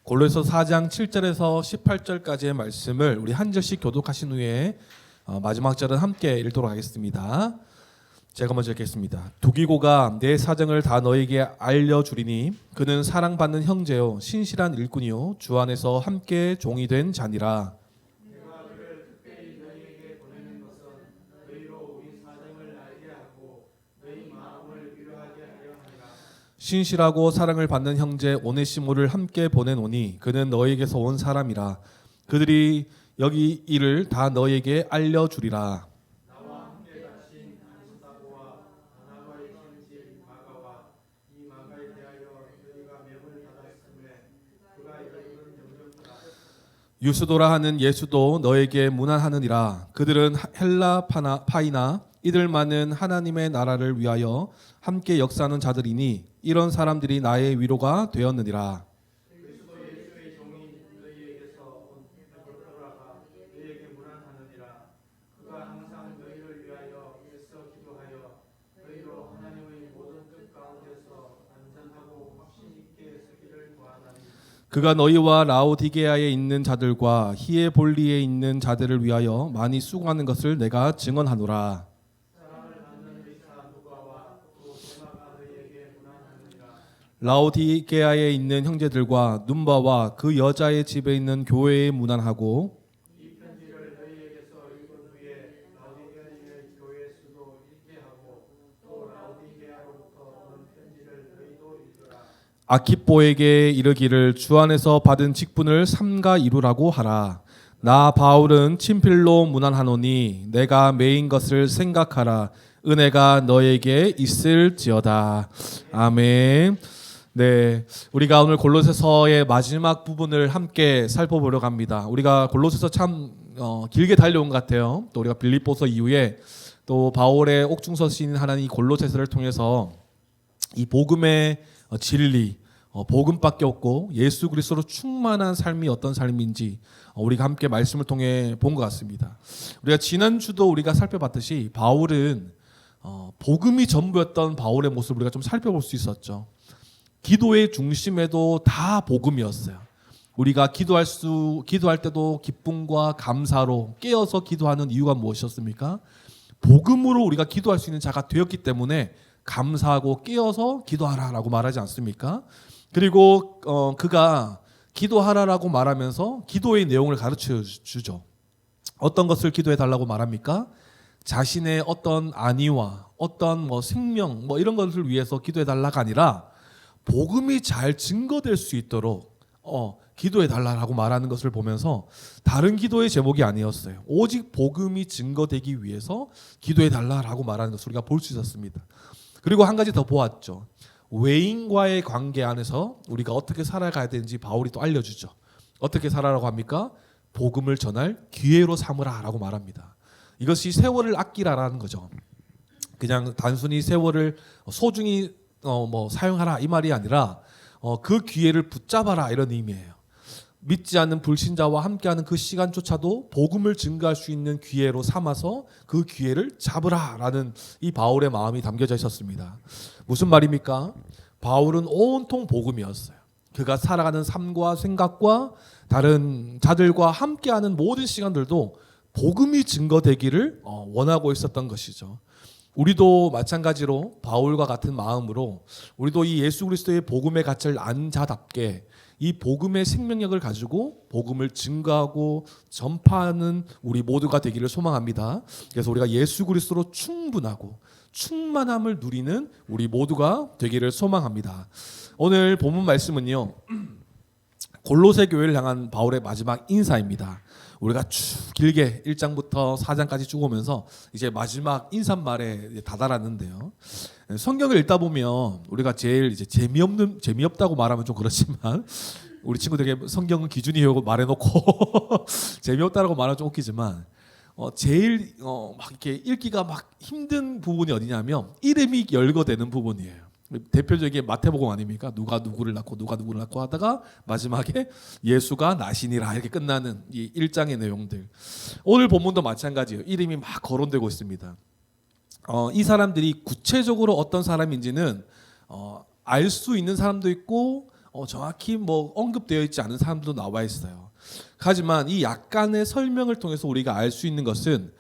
골로새서 4장 7절에서 18절까지의 말씀을 우리 한 절씩 교독하신 후에 마지막 절은 함께 읽도록 하겠습니다. 제가 먼저 읽겠습니다. 두기고가 내 사정을 다 너에게 알려주리니 그는 사랑받는 형제요 신실한 일꾼이요 주 안에서 함께 종이 된 자니라. 신실하고 사랑을 받는 형제 오네시모를 함께 보내노니 그는 너에게서 온 사람이라. 그들이 여기 일을 다 너에게 알려주리라. 유스도라 하는 예수도 너에게 문안하느니라. 그들은 헬라 파이나 이들만은 하나님의 나라를 위하여 함께 역사하는 자들이니 이런 사람들이 나의 위로가 되었느니라. 그가 너희와 라오디게아에 있는 자들과 히에볼리에 있는 자들을 위하여 많이 수고하는 것을 내가 증언하노라. 라오디게아에 있는 형제들과 눈바와 그 여자의 집에 있는 교회에 문안하고 아키뽀에게 이르기를 주 안에서 받은 직분을 삼가 이루라고 하라. 나 바울은 친필로 문안하노니 내가 매인 것을 생각하라. 은혜가 너에게 있을지어다. 아멘. 네, 우리가 오늘 골로새서의 마지막 부분을 함께 살펴보려고 합니다. 우리가 골로새서 참 길게 달려온 것 같아요. 또 우리가 빌립보서 이후에 또 바울의 옥중서신 하나님 골로새서를 통해서 이 복음의 진리, 복음밖에 없고 예수 그리스도로 충만한 삶이 어떤 삶인지 우리가 함께 말씀을 통해 본 것 같습니다. 우리가 지난주도 우리가 살펴봤듯이 바울은 복음이 전부였던 바울의 모습을 우리가 좀 살펴볼 수 있었죠. 기도의 중심에도 다 복음이었어요. 우리가 기도할 때도 기쁨과 감사로 깨어서 기도하는 이유가 무엇이었습니까? 복음으로 우리가 기도할 수 있는 자가 되었기 때문에 감사하고 깨어서 기도하라라고 말하지 않습니까? 그리고 그가 기도하라라고 말하면서 기도의 내용을 가르쳐 주죠. 어떤 것을 기도해 달라고 말합니까? 자신의 어떤 안위와 어떤 생명 이런 것을 위해서 기도해 달라가 아니라 복음이 잘 증거될 수 있도록 기도해 달라고 말하는 것을 보면서 다른 기도의 제목이 아니었어요. 오직 복음이 증거되기 위해서 기도해 달라고 말하는 것을 우리가 볼 수 있었습니다. 그리고 한 가지 더 보았죠. 외인과의 관계 안에서 우리가 어떻게 살아가야 되는지 바울이 또 알려주죠. 어떻게 살아라고 합니까? 복음을 전할 기회로 삼으라라고 말합니다. 이것이 세월을 아끼라라는 거죠. 그냥 단순히 세월을 소중히 사용하라 이 말이 아니라 그 기회를 붙잡아라 이런 의미예요. 믿지 않는 불신자와 함께하는 그 시간조차도 복음을 증거할 수 있는 기회로 삼아서 그 기회를 잡으라라는 이 바울의 마음이 담겨져 있었습니다. 무슨 말입니까? 바울은 온통 복음이었어요. 그가 살아가는 삶과 생각과 다른 자들과 함께하는 모든 시간들도 복음이 증거되기를 원하고 있었던 것이죠. 우리도 마찬가지로 바울과 같은 마음으로 우리도 이 예수 그리스도의 복음의 가치를 안 자답게 이 복음의 생명력을 가지고 복음을 증거하고 전파하는 우리 모두가 되기를 소망합니다. 그래서 우리가 예수 그리스도로 충분하고 충만함을 누리는 우리 모두가 되기를 소망합니다. 오늘 본문 말씀은요, 골로새 교회를 향한 바울의 마지막 인사입니다. 우리가 쭉 길게 1장부터 4장까지 쭉 오면서 이제 마지막 인사말에 다다랐는데요. 성경을 읽다 보면 우리가 제일 이제 재미없다고 말하면 좀 그렇지만 우리 친구들에게 성경은 기준이라고 말해놓고 재미없다라고 말하면 좀 웃기지만 제일 막 이렇게 읽기가 막 힘든 부분이 어디냐면 이름이 열거되는 부분이에요. 대표적인 마태복음 아닙니까? 누가 누구를 낳고 하다가 마지막에 예수가 나시니라 이렇게 끝나는 이 1장의 내용들. 오늘 본문도 마찬가지예요. 이름이 막 거론되고 있습니다. 이 사람들이 구체적으로 어떤 사람인지는 알 수 있는 사람도 있고 정확히 언급되어 있지 않은 사람도 나와 있어요. 하지만 이 약간의 설명을 통해서 우리가 알 수 있는 것은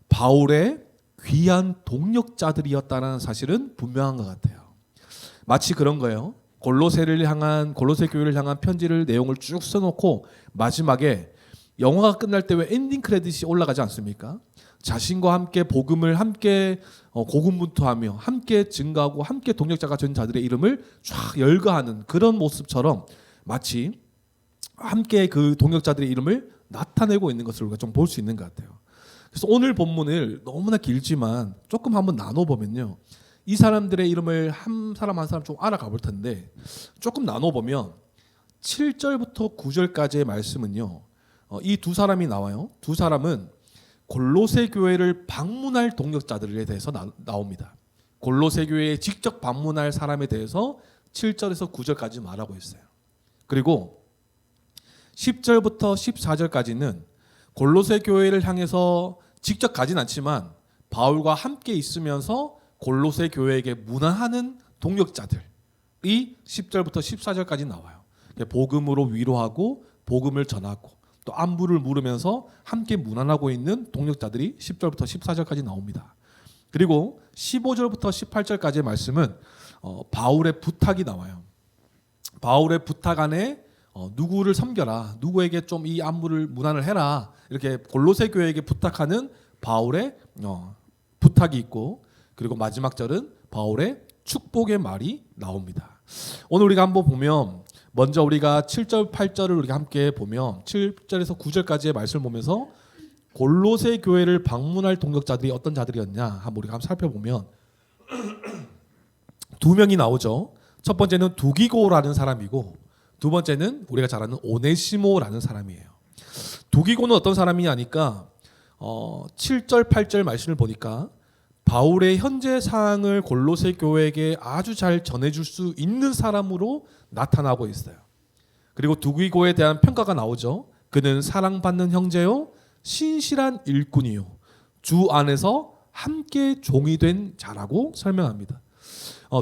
바울의 귀한 동력자들이었다는 사실은 분명한 것 같아요. 마치 그런 거예요. 골로새 교회를 향한 편지를 내용을 쭉 써놓고 마지막에 영화가 끝날 때 왜 엔딩 크레딧이 올라가지 않습니까? 자신과 함께 복음을 함께 고군분투하며 함께 증거하고 함께 동역자가 된 자들의 이름을 쫙 열거하는 그런 모습처럼 마치 함께 그 동역자들의 이름을 나타내고 있는 것을 우리가 좀 볼 수 있는 것 같아요. 그래서 오늘 본문을 너무나 길지만 조금 한번 나눠보면요, 이 사람들의 이름을 한 사람 한 사람 좀 알아가 볼 텐데, 조금 나눠보면 7절부터 9절까지의 말씀은요, 이 두 사람이 나와요. 두 사람은 골로새 교회를 방문할 동역자들에 대해서 나옵니다. 골로새 교회에 직접 방문할 사람에 대해서 7절에서 9절까지 말하고 있어요. 그리고 10절부터 14절까지는 골로새 교회를 향해서 직접 가진 않지만 바울과 함께 있으면서 골로새 교회에게 문안하는 동역자들이 10절부터 14절까지 나와요. 복음으로 위로하고 복음을 전하고 또 안부를 물으면서 함께 문안하고 있는 동역자들이 10절부터 14절까지 나옵니다. 그리고 15절부터 18절까지의 말씀은 바울의 부탁이 나와요. 바울의 부탁 안에 누구를 섬겨라, 누구에게 좀 이 안부를 문안을 해라, 이렇게 골로새 교회에게 부탁하는 바울의 부탁이 있고, 그리고 마지막 절은 바울의 축복의 말이 나옵니다. 오늘 우리가 한번 보면 먼저 우리가 7절 8절을 우리가 함께 보면 7절에서 9절까지의 말씀을 보면서 골로새 교회를 방문할 동역자들이 어떤 자들이었냐 한번 우리가 한번 살펴보면 두 명이 나오죠. 첫 번째는 두기고라는 사람이고 두 번째는 우리가 잘 아는 오네시모라는 사람이에요. 두기고는 어떤 사람이냐 하니까 7절 8절 말씀을 보니까 바울의 현재 상황을 골로새 교회에게 아주 잘 전해줄 수 있는 사람으로 나타나고 있어요. 그리고 두기고에 대한 평가가 나오죠. 그는 사랑받는 형제요, 신실한 일꾼이요, 주 안에서 함께 종이 된 자라고 설명합니다.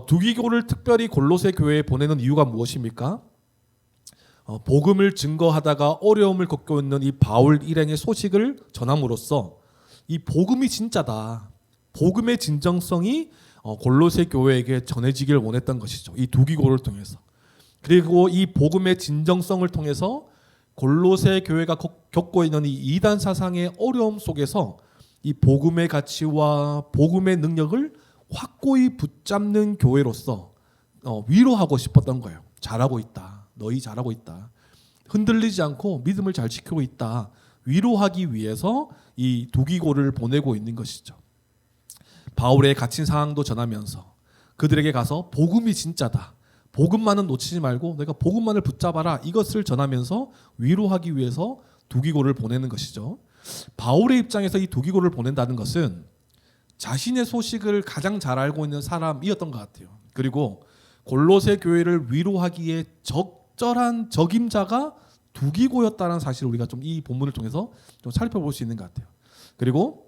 두기고를 특별히 골로새 교회에 보내는 이유가 무엇입니까? 복음을 증거하다가 어려움을 겪고 있는 이 바울 일행의 소식을 전함으로써 이 복음이 진짜다, 복음의 진정성이 골로새 교회에게 전해지길 원했던 것이죠. 이 두기고를 통해서. 그리고 이 복음의 진정성을 통해서 골로새 교회가 겪고 있는 이 이단 사상의 어려움 속에서 이 복음의 가치와 복음의 능력을 확고히 붙잡는 교회로서 위로하고 싶었던 거예요. 잘하고 있다. 너희 잘하고 있다. 흔들리지 않고 믿음을 잘 지키고 있다. 위로하기 위해서 이 두기고를 보내고 있는 것이죠. 바울의 갇힌 상황도 전하면서 그들에게 가서 복음이 진짜다, 복음만은 놓치지 말고 내가 복음만을 붙잡아라, 이것을 전하면서 위로하기 위해서 두기고를 보내는 것이죠. 바울의 입장에서 이 두기고를 보낸다는 것은 자신의 소식을 가장 잘 알고 있는 사람이었던 것 같아요. 그리고 골로새 교회를 위로하기에 적절한 적임자가 두기고였다는 사실을 우리가 좀 이 본문을 통해서 좀 살펴볼 수 있는 것 같아요. 그리고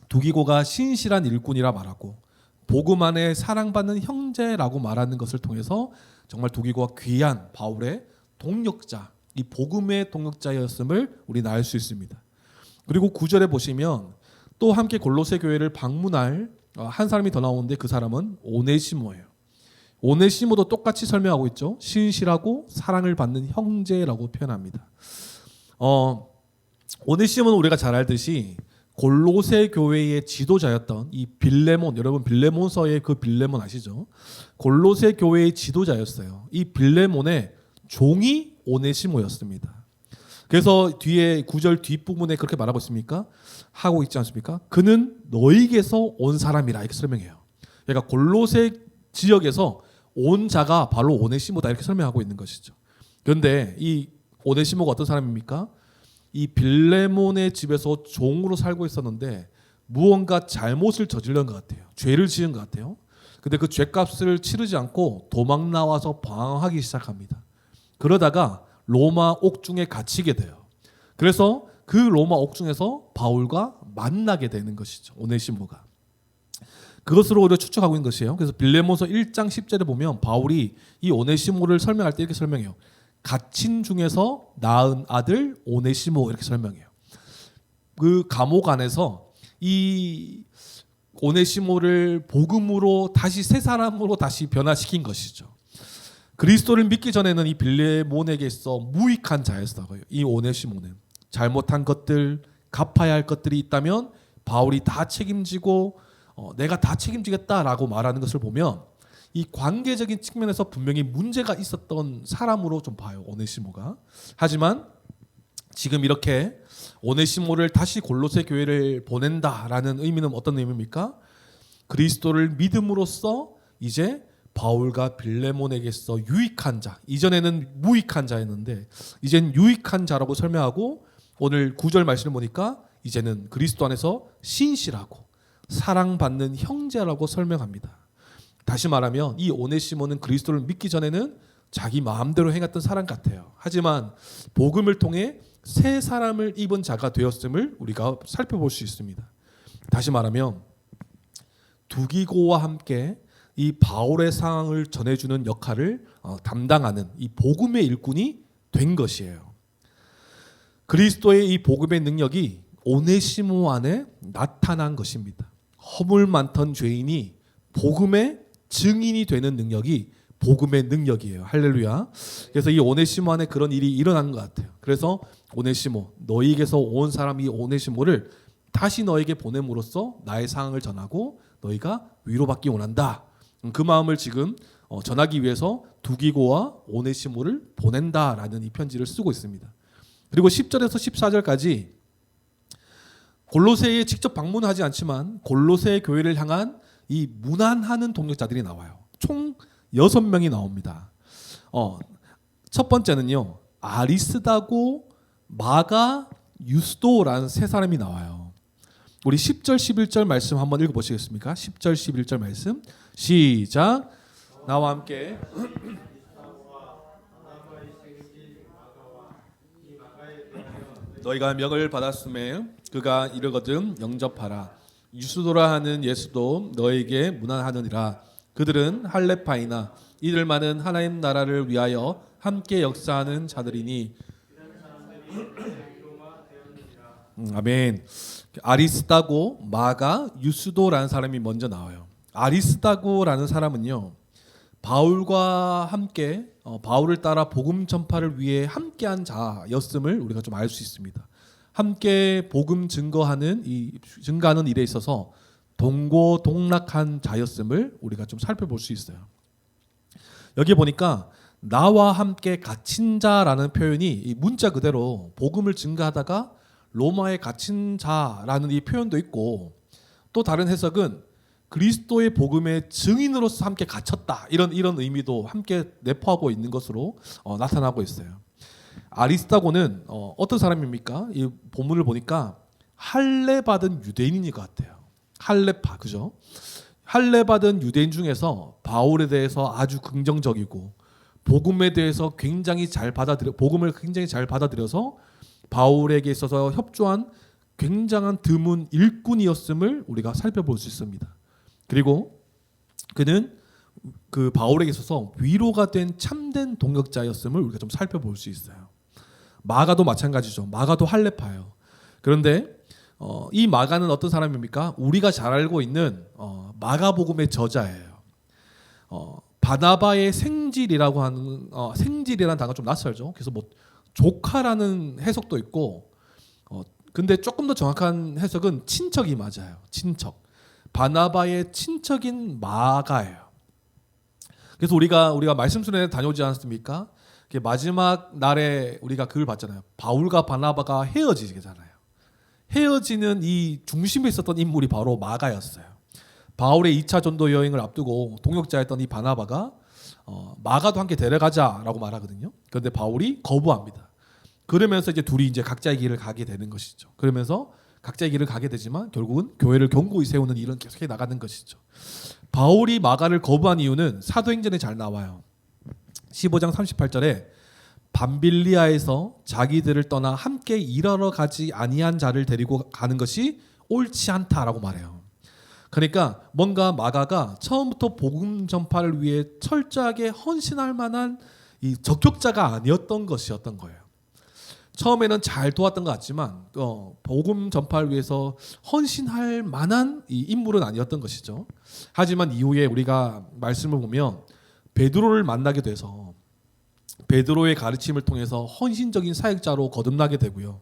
두기고가 신실한 일꾼이라 말하고 복음 안에 사랑받는 형제라고 말하는 것을 통해서 정말 두기고가 귀한 바울의 동역자, 이 복음의 동역자였음을 우리는 알 수 있습니다. 그리고 9절에 보시면 또 함께 골로새 교회를 방문할 한 사람이 더 나오는데 그 사람은 오네시모예요. 오네시모도 똑같이 설명하고 있죠. 신실하고 사랑을 받는 형제라고 표현합니다. 오네시모는 우리가 잘 알듯이 골로새 교회의 지도자였던 이 빌레몬, 여러분 빌레몬서의 그 빌레몬 아시죠? 골로새 교회의 지도자였어요. 이 빌레몬의 종이 오네시모였습니다. 그래서 뒤에 9절 뒷부분에 그렇게 말하고 있습니까? 하고 있지 않습니까? 그는 너희에게서 온 사람이라 이렇게 설명해요. 그러니까 골로새 지역에서 온 자가 바로 오네시모다 이렇게 설명하고 있는 것이죠. 그런데 이 오네시모가 어떤 사람입니까? 이 빌레몬의 집에서 종으로 살고 있었는데 무언가 잘못을 저지른 것 같아요. 죄를 지은 것 같아요. 근데 그 죄값을 치르지 않고 도망 나와서 방황하기 시작합니다. 그러다가 로마 옥중에 갇히게 돼요. 그래서 그 로마 옥중에서 바울과 만나게 되는 것이죠. 오네시모가. 그것으로 우리가 추측하고 있는 것이에요. 그래서 빌레몬서 1장 10절에 보면 바울이 이 오네시모를 설명할 때 이렇게 설명해요. 갇힌 중에서 낳은 아들 오네시모 이렇게 설명해요. 그 감옥 안에서 이 오네시모를 복음으로 다시 새 사람으로 다시 변화시킨 것이죠. 그리스도를 믿기 전에는 이 빌레몬에게 있어 무익한 자였어요. 이 오네시모는 잘못한 것들, 갚아야 할 것들이 있다면 바울이 다 책임지고 내가 다 책임지겠다라고 말하는 것을 보면 이 관계적인 측면에서 분명히 문제가 있었던 사람으로 좀 봐요, 오네시모가. 하지만 지금 이렇게 오네시모를 다시 골로새 교회를 보낸다라는 의미는 어떤 의미입니까? 그리스도를 믿음으로써 이제 바울과 빌레몬에게서 유익한 자, 이전에는 무익한 자였는데 이젠 유익한 자라고 설명하고, 오늘 9절 말씀을 보니까 이제는 그리스도 안에서 신실하고 사랑받는 형제라고 설명합니다. 다시 말하면 이 오네시모는 그리스도를 믿기 전에는 자기 마음대로 행했던 사람 같아요. 하지만 복음을 통해 새 사람을 입은 자가 되었음을 우리가 살펴볼 수 있습니다. 다시 말하면 두기고와 함께 이 바울의 상황을 전해주는 역할을 담당하는 이 복음의 일꾼이 된 것이에요. 그리스도의 이 복음의 능력이 오네시모 안에 나타난 것입니다. 허물 많던 죄인이 복음의 증인이 되는 능력이 복음의 능력이에요. 할렐루야. 그래서 이 오네시모 안에 그런 일이 일어난 것 같아요. 그래서 오네시모, 너희에게서 온 사람 이 오네시모를 다시 너에게 보냄으로써 나의 상황을 전하고 너희가 위로받기 원한다. 그 마음을 지금 전하기 위해서 두기고와 오네시모를 보낸다라는 이 편지를 쓰고 있습니다. 그리고 10절에서 14절까지 골로새에 직접 방문하지 않지만 골로새 교회를 향한 이 문안하는 동역자들이 나와요. 총 6명이 나옵니다. 첫 번째는요, 아리스다고, 마가, 유스도라는 세 사람이 나와요. 우리 10절 11절 말씀 한번 읽어보시겠습니까? 10절 11절 말씀 시작. 나와 함께 너희가 명을 받았음에 그가 이르거든 영접하라. 유스도라 하는 예수도 너에게 문안하느니라. 그들은 할레파이나 이들만은 하나님 나라를 위하여 함께 역사하는 자들이니. 아멘. 아리스다고, 마가, 유스도라는 사람이 먼저 나와요. 아리스다고라는 사람은요, 바울과 함께 바울을 따라 복음 전파를 위해 함께한 자였음을 우리가 좀 알 수 있습니다. 함께 복음 증거하는 일에 있어서 동고동락한 자였음을 우리가 좀 살펴볼 수 있어요. 여기 보니까 나와 함께 갇힌 자라는 표현이 이 문자 그대로 복음을 증거하다가 로마에 갇힌 자라는 이 표현도 있고, 또 다른 해석은 그리스도의 복음의 증인으로서 함께 갇혔다, 이런 의미도 함께 내포하고 있는 것으로 나타나고 있어요. 아리스다고는 어떤 사람입니까? 이 본문을 보니까 할례 받은 유대인인 것 같아요. 할례파, 그죠? 할례 받은 유대인 중에서 바울에 대해서 아주 긍정적이고 복음에 대해서 복음을 굉장히 잘 받아들여서 바울에게 있어서 협조한 굉장한 드문 일꾼이었음을 우리가 살펴볼 수 있습니다. 그리고 그는 그 바울에게 있어서 위로가 된 참된 동역자였음을 우리가 좀 살펴볼 수 있어요. 마가도 마찬가지죠. 마가도 할례파예요. 그런데 이 마가는 어떤 사람입니까? 우리가 잘 알고 있는 마가복음의 저자예요. 바나바의 생질이라고 하는 생질이라는 단어가 좀 낯설죠. 그래서 뭐 조카라는 해석도 있고, 근데 조금 더 정확한 해석은 친척이 맞아요. 친척. 바나바의 친척인 마가예요. 그래서 우리가 말씀 수련회 다녀오지 않았습니까? 마지막 날에 우리가 그걸 봤잖아요. 바울과 바나바가 헤어지잖아요. 헤어지는 이 중심에 있었던 인물이 바로 마가였어요. 바울의 2차 전도 여행을 앞두고 동역자였던 이 바나바가 마가도 함께 데려가자라고 말하거든요. 그런데 바울이 거부합니다. 그러면서 이제 둘이 이제 각자의 길을 가게 되는 것이죠. 그러면서 각자의 길을 가게 되지만 결국은 교회를 견고히 세우는 일은 계속해 나가는 것이죠. 바울이 마가를 거부한 이유는 사도행전에 잘 나와요. 15장 38절에 밤빌리아에서 자기들을 떠나 함께 일하러 가지 아니한 자를 데리고 가는 것이 옳지 않다라고 말해요. 그러니까 뭔가 마가가 처음부터 복음 전파를 위해 철저하게 헌신할 만한 이 적격자가 아니었던 것이었던 거예요. 처음에는 잘 도왔던 것 같지만 복음 전파를 위해서 헌신할 만한 이 인물은 아니었던 것이죠. 하지만 이후에 우리가 말씀을 보면 베드로를 만나게 돼서 베드로의 가르침을 통해서 헌신적인 사역자로 거듭나게 되고요.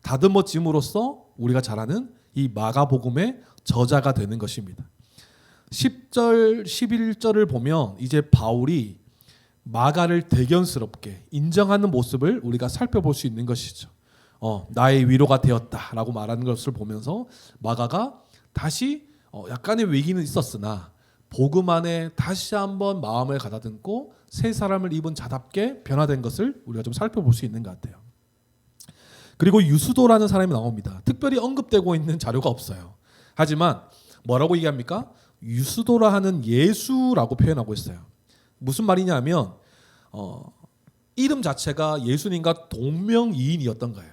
다듬어짐으로써 우리가 잘 아는 이 마가복음의 저자가 되는 것입니다. 10절, 11절을 보면 이제 바울이 마가를 대견스럽게 인정하는 모습을 우리가 살펴볼 수 있는 것이죠. 나의 위로가 되었다라고 말하는 것을 보면서 마가가 다시 약간의 위기는 있었으나 복음 안에 다시 한번 마음을 가다듬고 새 사람을 입은 자답게 변화된 것을 우리가 좀 살펴볼 수 있는 것 같아요. 그리고 유수도라는 사람이 나옵니다. 특별히 언급되고 있는 자료가 없어요. 하지만 뭐라고 얘기합니까? 유수도라 하는 예수라고 표현하고 있어요. 무슨 말이냐면 이름 자체가 예수님과 동명이인이었던 거예요.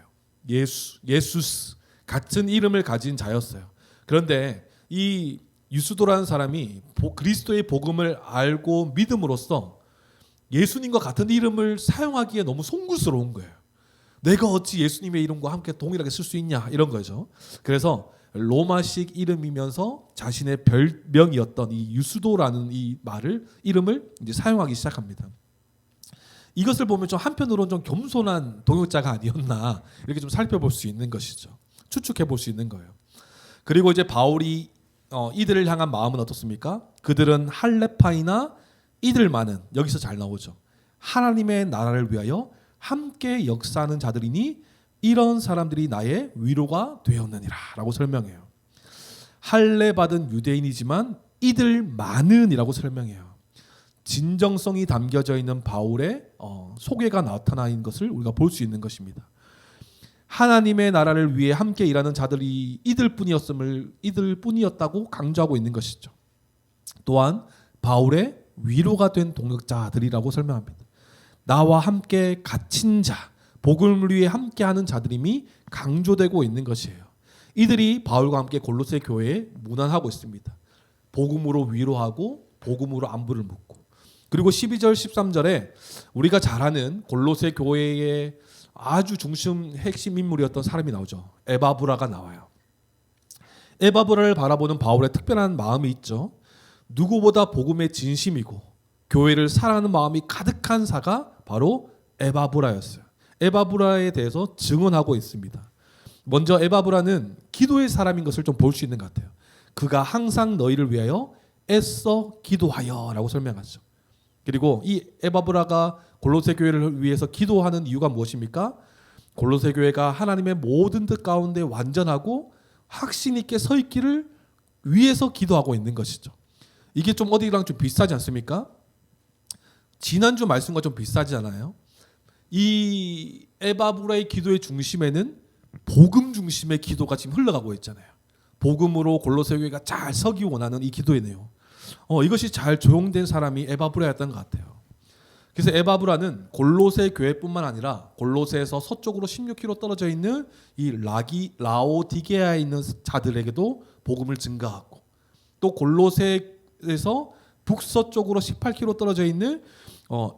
예수스 같은 이름을 가진 자였어요. 그런데 이 유수도라는 사람이 그리스도의 복음을 알고 믿음으로써 예수님과 같은 이름을 사용하기에 너무 송구스러운 거예요. 내가 어찌 예수님의 이름과 함께 동일하게 쓸 수 있냐 이런 거죠. 그래서 로마식 이름이면서 자신의 별명이었던 이 유수도라는 이 이름을 이제 사용하기 시작합니다. 이것을 보면 좀 한편으로는 좀 겸손한 동역자가 아니었나 이렇게 좀 살펴볼 수 있는 것이죠. 추측해 볼 수 있는 거예요. 그리고 이제 바울이 이들을 향한 마음은 어떻습니까? 그들은 할레파이나 이들만은 여기서 잘 나오죠. 하나님의 나라를 위하여 함께 역사하는 자들이니 이런 사람들이 나의 위로가 되었느니라 라고 설명해요. 할례 받은 유대인이지만 이들만은이라고 설명해요. 진정성이 담겨져 있는 바울의 소개가 나타나 있는 것을 우리가 볼 수 있는 것입니다. 하나님의 나라를 위해 함께 일하는 자들이 이들뿐이었다고 강조하고 있는 것이죠. 또한 바울의 위로가 된 동역자들이라고 설명합니다. 나와 함께 갇힌 자, 복음을 위해 함께하는 자들임이 강조되고 있는 것이에요. 이들이 바울과 함께 골로새 교회에 문안하고 있습니다. 복음으로 위로하고 복음으로 안부를 묻고, 그리고 12절 13절에 우리가 잘 아는 골로새 교회의 아주 핵심 인물이었던 사람이 나오죠. 에바브라가 나와요. 에바브라를 바라보는 바울의 특별한 마음이 있죠. 누구보다 복음의 진심이고 교회를 사랑하는 마음이 가득한 사가 바로 에바브라였어요. 에바브라에 대해서 증언하고 있습니다. 먼저 에바브라는 기도의 사람인 것을 좀 볼 수 있는 것 같아요. 그가 항상 너희를 위하여 애써 기도하여 라고 설명하죠. 그리고 이 에바브라가 골로새 교회를 위해서 기도하는 이유가 무엇입니까? 골로새 교회가 하나님의 모든 뜻 가운데 완전하고 확신 있게 서 있기를 위해서 기도하고 있는 것이죠. 이게 좀 어디랑 좀 비슷하지 않습니까? 지난주 말씀과 좀 비슷하지 않아요? 이 에바브라의 기도의 중심에는 복음 중심의 기도가 지금 흘러가고 있잖아요. 복음으로 골로새 교회가 잘 서기 원하는 이 기도의 내용. 이것이 잘 조용된 사람이 에바브라였던 것 같아요. 그래서 에바브라는 골로새 교회뿐만 아니라 골로새에서 서쪽으로 16km 떨어져 있는 이 라오디게아에 있는 자들에게도 복음을 증가하고, 또 골로새에서 북서쪽으로 18km 떨어져 있는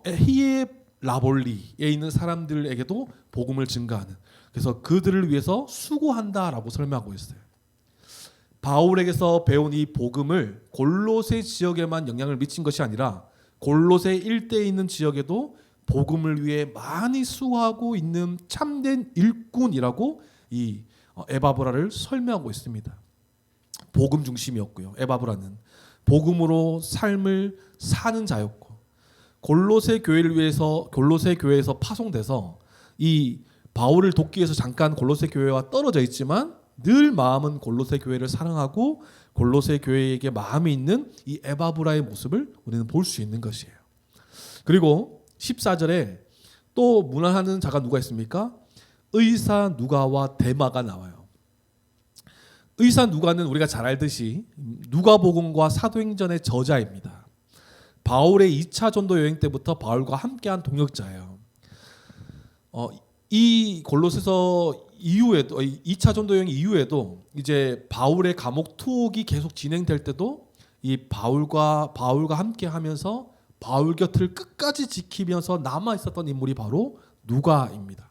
히에라볼리에 있는 사람들에게도 복음을 증가하는, 그래서 그들을 위해서 수고한다라고 설명하고 있어요. 바울에게서 배운 이 복음을 골로새 지역에만 영향을 미친 것이 아니라 골로새 일대에 있는 지역에도 복음을 위해 많이 수고하고 있는 참된 일꾼이라고 이 에바브라를 설명하고 있습니다. 복음 중심이었고요. 에바브라는 복음으로 삶을 사는 자였고, 골로새 교회에서 파송돼서 이 바울을 돕기 위해서 잠깐 골로새 교회와 떨어져 있지만 늘 마음은 골로새 교회를 사랑하고 골로새 교회에게 마음이 있는 이 에바브라의 모습을 우리는 볼 수 있는 것이에요. 그리고 14절에 또 문안하는 자가 누가 있습니까? 의사 누가와 데마가 나와요. 의사 누가는 우리가 잘 알듯이 누가복음과 사도행전의 저자입니다. 바울의 2차 전도 여행 때부터 바울과 함께한 동역자예요. 이 골로새서 이후에도 2차 전도 여행 이후에도 이제 바울의 감옥 투옥이 계속 진행될 때도 이 바울과 함께하면서 바울 곁을 끝까지 지키면서 남아 있었던 인물이 바로 누가입니다.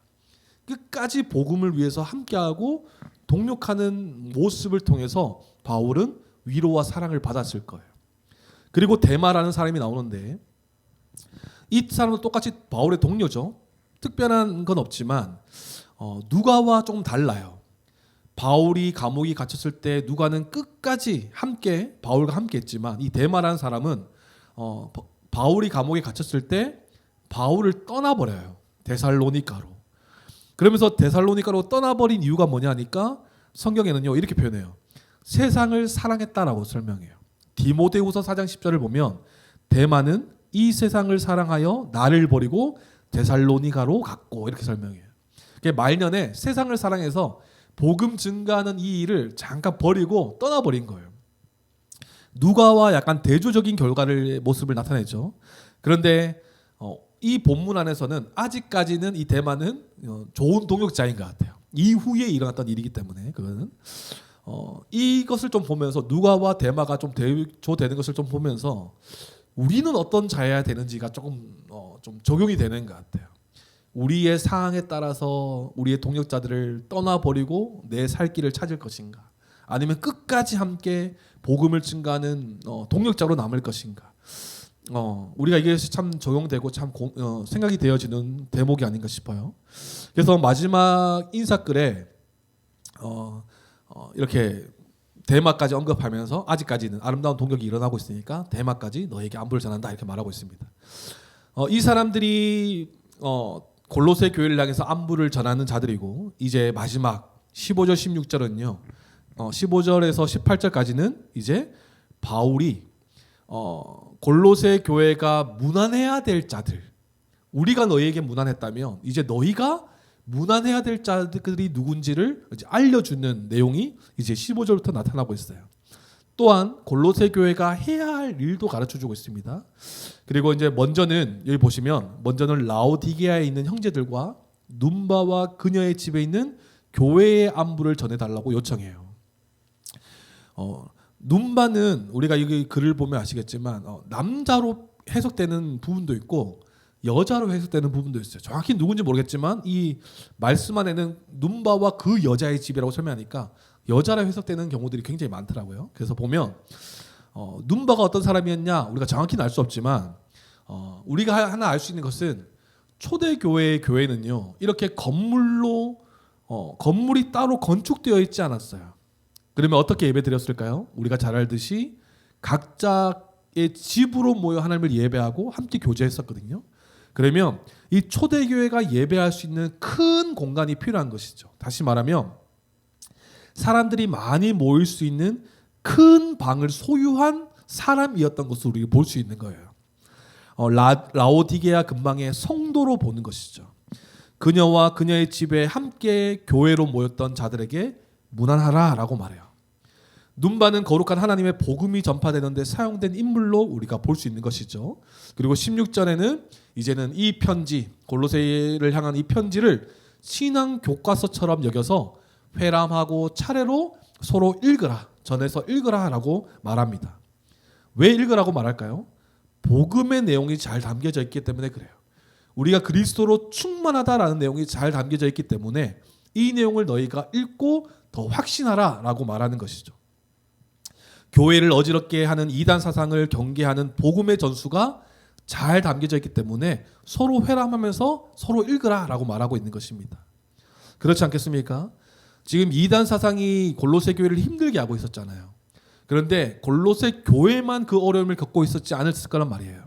끝까지 복음을 위해서 함께하고 동력하는 모습을 통해서 바울은 위로와 사랑을 받았을 거예요. 그리고 데마라는 사람이 나오는데 이 사람도 똑같이 바울의 동료죠. 특별한 건 없지만 누가와 조금 달라요. 바울이 감옥에 갇혔을 때 누가는 끝까지 함께 바울과 함께했지만 이 데마라는 사람은 바울이 감옥에 갇혔을 때 바울을 떠나버려요. 데살로니가로. 그러면서 데살로니가로 떠나버린 이유가 뭐냐니까 성경에는요 이렇게 표현해요. 세상을 사랑했다라고 설명해요. 디모데후서 4장 10절을 보면 데마는 이 세상을 사랑하여 나를 버리고 데살로니가로 갔고 이렇게 설명해요. 그러니까 말년에 세상을 사랑해서 복음 증가하는 이 일을 잠깐 버리고 떠나버린 거예요. 누가와 약간 대조적인 결과를 모습을 나타내죠. 그런데 이 본문 안에서는 아직까지는 이 데마는 좋은 동역자인 것 같아요. 이후에 일어났던 일이기 때문에 그거는 이것을 좀 보면서 누가와 데마가 좀 대조되는 것을 좀 보면서 우리는 어떤 자여야 되는지가 조금 좀 적용이 되는 것 같아요. 우리의 상황에 따라서 우리의 동역자들을 떠나버리고 내 살 길을 찾을 것인가, 아니면 끝까지 함께 복음을 증가하는 동역자로 남을 것인가. 우리가 이게 참 적용되고 참 생각이 되어지는 대목이 아닌가 싶어요. 그래서 마지막 인사글에 이렇게 데마까지 언급하면서 아직까지는 아름다운 동역이 일어나고 있으니까 데마까지 너에게 안부를 전한다 이렇게 말하고 있습니다. 이 사람들이 골로새 교회를 향해서 안부를 전하는 자들이고, 이제 마지막 15절 16절은요 15절에서 18절까지는 이제 바울이 골로새 교회가 무난해야 될 자들, 우리가 너희에게 무난했다면 이제 너희가 무난해야 될 자들이 누군지를 이제 알려주는 내용이 이제 15절부터 나타나고 있어요. 또한 골로새 교회가 해야 할 일도 가르쳐주고 있습니다. 그리고 이제 먼저는 여기 보시면 먼저는 라오디게아에 있는 형제들과 눈바와 그녀의 집에 있는 교회의 안부를 전해달라고 요청해요. 눈바는 우리가 이 글을 보면 아시겠지만 남자로 해석되는 부분도 있고 여자로 해석되는 부분도 있어요. 정확히 누군지 모르겠지만 이 말씀 안에는 눈바와 그 여자의 집이라고 설명하니까 여자로 해석되는 경우들이 굉장히 많더라고요. 그래서 보면 눈바가 어떤 사람이었냐 우리가 정확히는 알 수 없지만 우리가 하나 알 수 있는 것은 초대교회의 교회는요 이렇게 건물이 따로 건축되어 있지 않았어요. 그러면 어떻게 예배드렸을까요? 우리가 잘 알듯이 각자의 집으로 모여 하나님을 예배하고 함께 교제했었거든요. 그러면 이 초대교회가 예배할 수 있는 큰 공간이 필요한 것이죠. 다시 말하면 사람들이 많이 모일 수 있는 큰 방을 소유한 사람이었던 것을 우리가 볼 수 있는 거예요. 라오디게아 근방의 성도로 보는 것이죠. 그녀와 그녀의 집에 함께 교회로 모였던 자들에게 무난하라라고 말해요. 눈바는 거룩한 하나님의 복음이 전파되는데 사용된 인물로 우리가 볼 수 있는 것이죠. 그리고 16절에는 이제는 이 편지, 골로새를 향한 이 편지를 신앙 교과서처럼 여겨서 회람하고 차례로 서로 읽으라, 전해서 읽으라라고 말합니다. 왜 읽으라고 말할까요? 복음의 내용이 잘 담겨져 있기 때문에 그래요. 우리가 그리스도로 충만하다라는 내용이 잘 담겨져 있기 때문에 이 내용을 너희가 읽고 더 확신하라라고 말하는 것이죠. 교회를 어지럽게 하는 이단 사상을 경계하는 복음의 전수가 잘 담겨져 있기 때문에 서로 회람하면서 서로 읽으라라고 말하고 있는 것입니다. 그렇지 않겠습니까? 지금 이단 사상이 골로새 교회를 힘들게 하고 있었잖아요. 그런데 골로새 교회만 그 어려움을 겪고 있었지 않았을 거란 말이에요.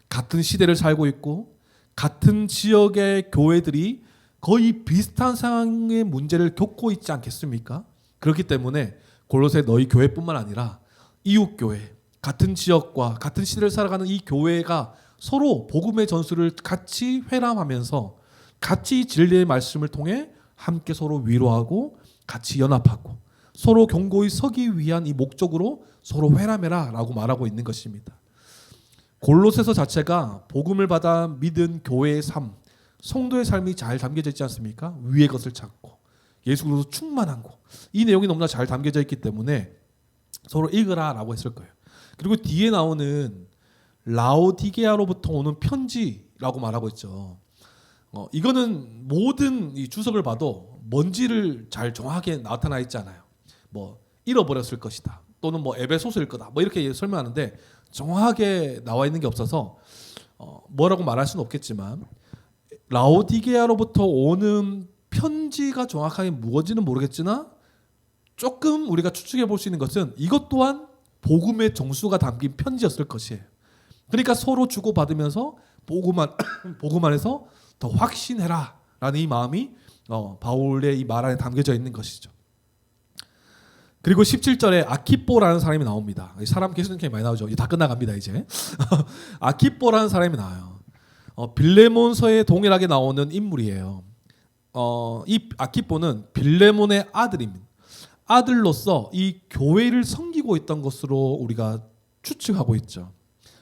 같은 시대를 살고 있고 같은 지역의 교회들이 거의 비슷한 상황의 문제를 겪고 있지 않겠습니까? 그렇기 때문에 골로새 너희 교회뿐만 아니라 이웃 교회, 같은 지역과 같은 시대를 살아가는 이 교회가 서로 복음의 전수를 같이 회람하면서 같이 진리의 말씀을 통해 함께 서로 위로하고 같이 연합하고 서로 견고히 서기 위한 이 목적으로 서로 회람해라라고 말하고 있는 것입니다. 골로새서 자체가 복음을 받아 믿은 교회의 삶, 성도의 삶이 잘 담겨져 있지 않습니까? 위의 것을 찾고 예수 그리스도 충만한 거, 이 내용이 너무나 잘 담겨져 있기 때문에 서로 읽으라라고 했을 거예요. 그리고 뒤에 나오는 라오디게아로부터 오는 편지라고 말하고 있죠. 이거는 모든 이 주석을 봐도 뭔지를 잘 정확하게 나타나 있지 않아요. 뭐 잃어버렸을 것이다, 또는 뭐 에베소서일 거다, 뭐 이렇게 설명하는데 정확하게 나와 있는 게 없어서 뭐라고 말할 수는 없겠지만 라오디게아로부터 오는 편지가 정확하게 무엇인지는 모르겠으나 조금 우리가 추측해 볼 수 있는 것은 이것 또한 복음의 정수가 담긴 편지였을 것이에요. 그러니까 서로 주고받으면서 복음 안에서 더 확신해라라는 이 마음이 바울의 이 말 안에 담겨져 있는 것이죠. 그리고 17절에 아키뽀라는 사람이 나옵니다. 사람 개수는 굉장히 많이 나오죠. 이제 다 끝나갑니다 이제. 아키뽀라는 사람이 나와요. 빌레몬서에 동일하게 나오는 인물이에요. 이 아키뽀는 빌레몬의 아들입니다. 아들로서 이 교회를 섬기고 있던 것으로 우리가 추측하고 있죠.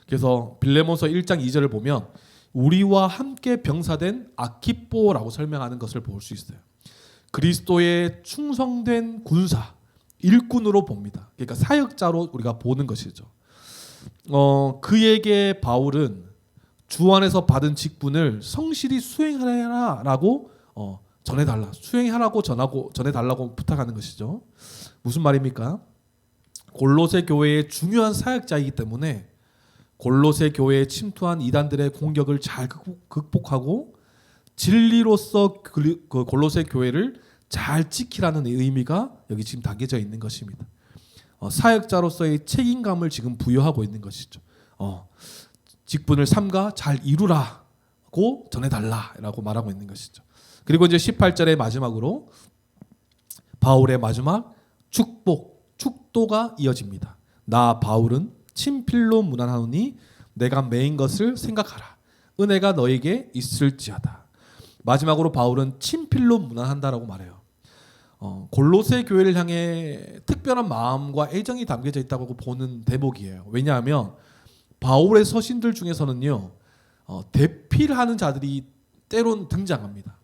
그래서 빌레몬서 1장 2절을 보면 우리와 함께 병사된 아키뽀라고 설명하는 것을 볼 수 있어요. 그리스도의 충성된 군사, 일꾼으로 봅니다. 그러니까 사역자로 우리가 보는 것이죠. 그에게 바울은 주 안에서 받은 직분을 성실히 수행하라라고 전해달라, 수행하라고 전해달라고 부탁하는 것이죠. 무슨 말입니까? 골로새 교회의 중요한 사역자이기 때문에 골로새 교회에 침투한 이단들의 공격을 잘 극복하고 진리로서 그 골로새 교회를 잘 지키라는 의미가 여기 지금 담겨져 있는 것입니다. 사역자로서의 책임감을 지금 부여하고 있는 것이죠. 직분을 삼가 잘 이루라고 전해달라라고 말하고 있는 것이죠. 그리고 이제 18절의 마지막으로 바울의 마지막 축도가 이어집니다. 나 바울은 친필로 문안하노니 내가 매인 것을 생각하라. 은혜가 너에게 있을지어다. 마지막으로 바울은 친필로 문안한다라고 말해요. 골로새 교회를 향해 특별한 마음과 애정이 담겨져 있다고 보는 대목이에요. 왜냐하면 바울의 서신들 중에서는요, 대필하는 자들이 때론 등장합니다.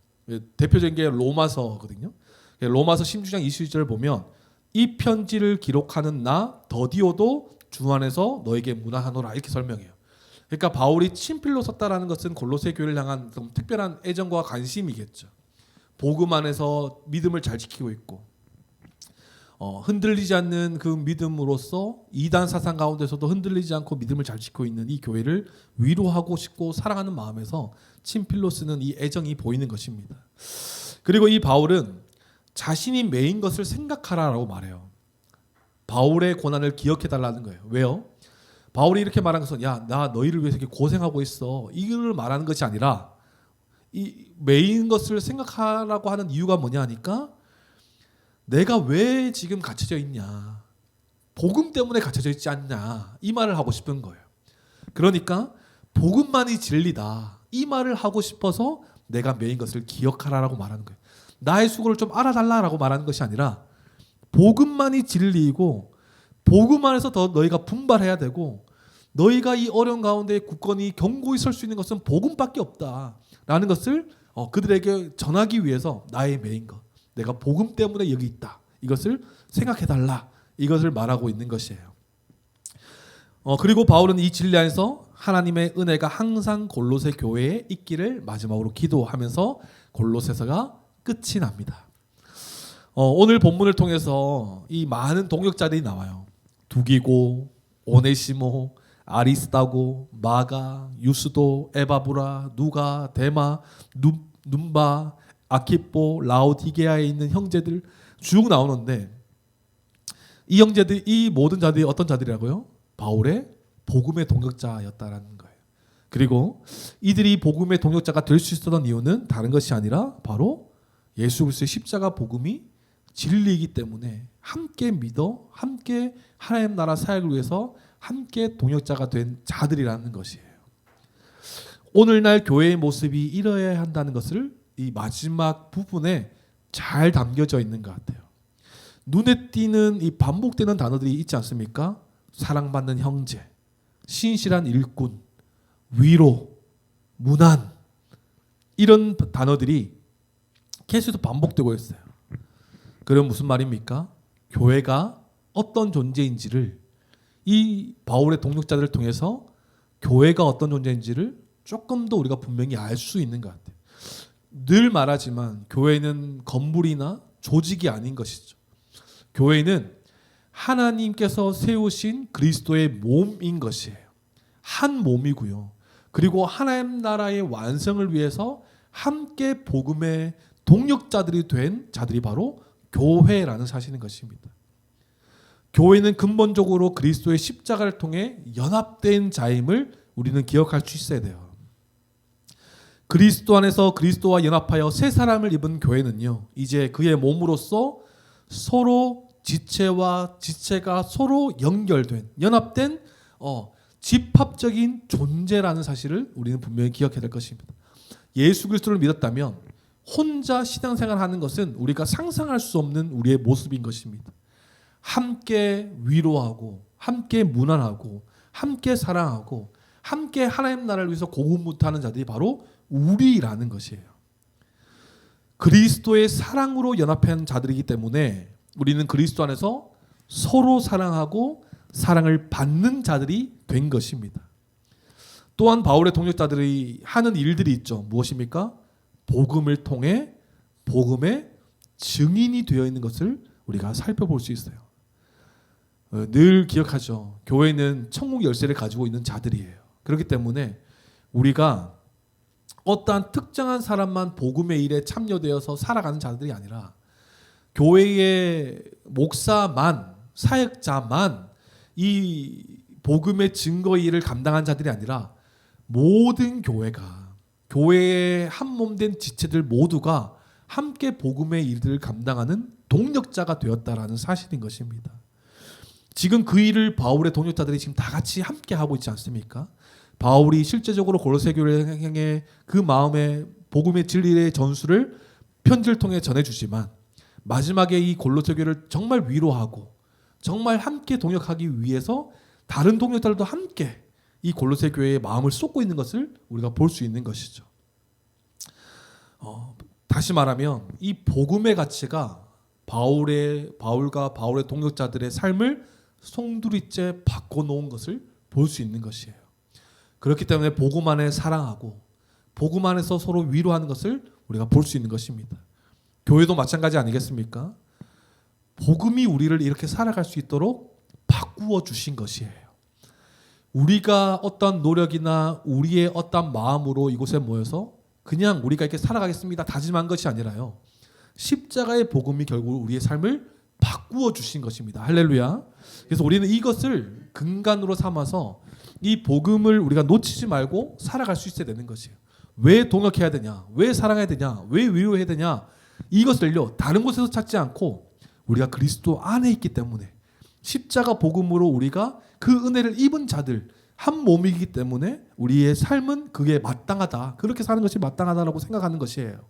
대표적인 게 로마서거든요. 로마서 16장 22절을 보면 이 편지를 기록하는 나 더디오도 주 안에서 너에게 문안하노라 이렇게 설명해요. 그러니까 바울이 친필로 썼다라는 것은 골로새 교회를 향한 좀 특별한 애정과 관심이겠죠. 복음 안에서 믿음을 잘 지키고 있고 흔들리지 않는 그 믿음으로써 이단 사상 가운데서도 흔들리지 않고 믿음을 잘 지키고 있는 이 교회를 위로하고 싶고 사랑하는 마음에서 친필로 쓰는 이 애정이 보이는 것입니다. 그리고 이 바울은 자신이 매인 것을 생각하라라고 말해요. 바울의 고난을 기억해달라는 거예요. 왜요? 바울이 이렇게 말한 것은 나 너희를 위해서 이렇게 고생하고 있어, 이걸 말하는 것이 아니라 이 매인 것을 생각하라고 하는 이유가 뭐냐 하니까 내가 왜 지금 갇혀져 있냐, 복음 때문에 갇혀져 있지 않냐, 이 말을 하고 싶은 거예요. 그러니까 복음만이 진리다, 이 말을 하고 싶어서 내가 매인 것을 기억하라라고 말하는 거예요. 나의 수고를 좀 알아달라라고 말하는 것이 아니라 복음만이 진리이고 복음 안에서 더 너희가 분발해야 되고 너희가 이 어려운 가운데 굳건히 견고히 설 수 있는 것은 복음밖에 없다라는 것을 그들에게 전하기 위해서 나의 매인 것, 내가 복음 때문에 여기 있다, 이것을 생각해달라, 이것을 말하고 있는 것이에요. 그리고 바울은 이 진리 안에서 하나님의 은혜가 항상 골로새 교회에 있기를 마지막으로 기도하면서 골로새서가 끝이 납니다. 오늘 본문을 통해서 이 많은 동역자들이 나와요. 두기고, 오네시모, 아리스다고, 마가, 유스도, 에바브라, 누가, 데마, 눈바, 아키뽀, 라오디게아에 있는 형제들 쭉 나오는데 이 형제들, 이 모든 자들이 어떤 자들이라고요? 바울의 복음의 동역자였다라는 거예요. 그리고 이들이 복음의 동역자가 될 수 있었던 이유는 다른 것이 아니라 바로 예수 그리스도의 십자가 복음이 진리이기 때문에 함께 믿어 함께 하나님 나라 사역을 위해서 함께 동역자가 된 자들이라는 것이에요. 오늘날 교회의 모습이 이러해야 한다는 것을 이 마지막 부분에 잘 담겨져 있는 것 같아요. 눈에 띄는 이 반복되는 단어들이 있지 않습니까? 사랑받는 형제, 신실한 일꾼, 위로, 문안, 이런 단어들이 계속 반복되고 있어요. 그럼 무슨 말입니까? 교회가 어떤 존재인지를 이 바울의 동역자들을 통해서 교회가 어떤 존재인지를 조금 더 우리가 분명히 알 수 있는 것 같아요. 늘 말하지만 교회는 건물이나 조직이 아닌 것이죠. 교회는 하나님께서 세우신 그리스도의 몸인 것이에요. 한 몸이고요. 그리고 하나님 나라의 완성을 위해서 함께 복음에 동력자들이 된 자들이 바로 교회라는 사실인 것입니다. 교회는 근본적으로 그리스도의 십자가를 통해 연합된 자임을 우리는 기억할 수 있어야 돼요. 그리스도 안에서 그리스도와 연합하여 새 사람을 입은 교회는요, 이제 그의 몸으로서 서로 지체와 지체가 서로 연결된, 연합된 집합적인 존재라는 사실을 우리는 분명히 기억해야 될 것입니다. 예수 그리스도를 믿었다면 혼자 신앙생활하는 것은 우리가 상상할 수 없는 우리의 모습인 것입니다. 함께 위로하고 함께 문안하고 함께 사랑하고 함께 하나님 나라를 위해서 고군분투하는 자들이 바로 우리라는 것이에요. 그리스도의 사랑으로 연합한 자들이기 때문에 우리는 그리스도 안에서 서로 사랑하고 사랑을 받는 자들이 된 것입니다. 또한 바울의 동역자들이 하는 일들이 있죠. 무엇입니까? 복음을 통해 복음의 증인이 되어 있는 것을 우리가 살펴볼 수 있어요. 늘 기억하죠. 교회는 천국 열쇠를 가지고 있는 자들이에요. 그렇기 때문에 우리가 어떠한 특정한 사람만 복음의 일에 참여되어서 살아가는 자들이 아니라 교회의 목사만, 사역자만 이 복음의 증거 일을 감당한 자들이 아니라 모든 교회가, 교회의 한 몸된 지체들 모두가 함께 복음의 일들을 감당하는 동력자가 되었다라는 사실인 것입니다. 지금 그 일을 바울의 동역자들이 지금 다 같이 함께 하고 있지 않습니까? 바울이 실제적으로 골로새 교회를 향해 그 마음의 복음의 진리의 전수를 편지를 통해 전해주지만 마지막에 이 골로새 교회를 정말 위로하고 정말 함께 동역하기 위해서 다른 동역자들도 함께 이 골로새 교회의 마음을 쏟고 있는 것을 우리가 볼 수 있는 것이죠. 다시 말하면 이 복음의 가치가 바울과 바울의 동역자들의 삶을 송두리째 바꿔놓은 것을 볼 수 있는 것이에요. 그렇기 때문에 복음 안에 사랑하고 복음 안에서 서로 위로하는 것을 우리가 볼 수 있는 것입니다. 교회도 마찬가지 아니겠습니까? 복음이 우리를 이렇게 살아갈 수 있도록 바꾸어 주신 것이에요. 우리가 어떤 노력이나 우리의 어떤 마음으로 이곳에 모여서 그냥 우리가 이렇게 살아가겠습니다 다짐한 것이 아니라요, 십자가의 복음이 결국 우리의 삶을 바꾸어 주신 것입니다. 할렐루야. 그래서 우리는 이것을 근간으로 삼아서 이 복음을 우리가 놓치지 말고 살아갈 수 있어야 되는 것이에요. 왜 동역해야 되냐, 왜 사랑해야 되냐, 왜 위로해야 되냐, 이것을요 다른 곳에서 찾지 않고 우리가 그리스도 안에 있기 때문에 십자가 복음으로 우리가 그 은혜를 입은 자들 한 몸이기 때문에 우리의 삶은 그게 마땅하다, 그렇게 사는 것이 마땅하다라고 생각하는 것이에요.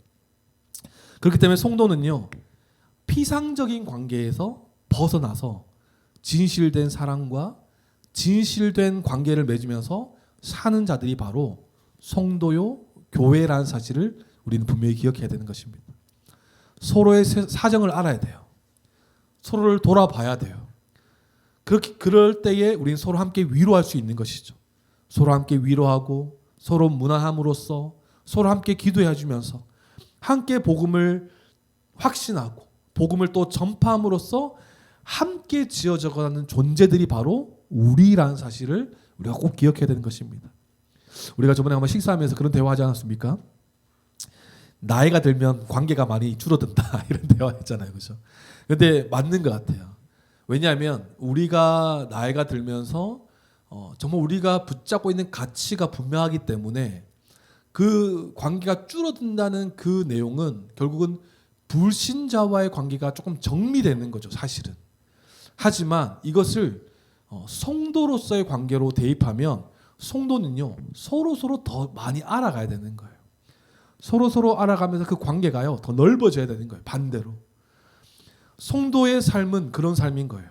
그렇기 때문에 성도는요, 피상적인 관계에서 벗어나서 진실된 사랑과 진실된 관계를 맺으면서 사는 자들이 바로 성도요, 교회라는 사실을 우리는 분명히 기억해야 되는 것입니다. 서로의 사정을 알아야 돼요. 서로를 돌아봐야 돼요. 그럴 때에 우리는 서로 함께 위로할 수 있는 것이죠. 서로 함께 위로하고 서로 문안함으로써 서로 함께 기도해 주면서 함께 복음을 확신하고 복음을 또 전파함으로써 함께 지어져가는 존재들이 바로 우리라는 사실을 우리가 꼭 기억해야 되는 것입니다. 우리가 저번에 한번 식사하면서 그런 대화하지 않았습니까? 나이가 들면 관계가 많이 줄어든다 이런 대화했잖아요, 그렇죠? 근데 맞는 것 같아요. 왜냐하면 우리가 나이가 들면서 정말 우리가 붙잡고 있는 가치가 분명하기 때문에 그 관계가 줄어든다는 그 내용은 결국은 불신자와의 관계가 조금 정리되는 거죠, 사실은. 하지만 이것을 성도로서의 관계로 대입하면 성도는요, 서로 더 많이 알아가야 되는 거예요. 서로 알아가면서 그 관계가요 더 넓어져야 되는 거예요. 반대로 성도의 삶은 그런 삶인 거예요.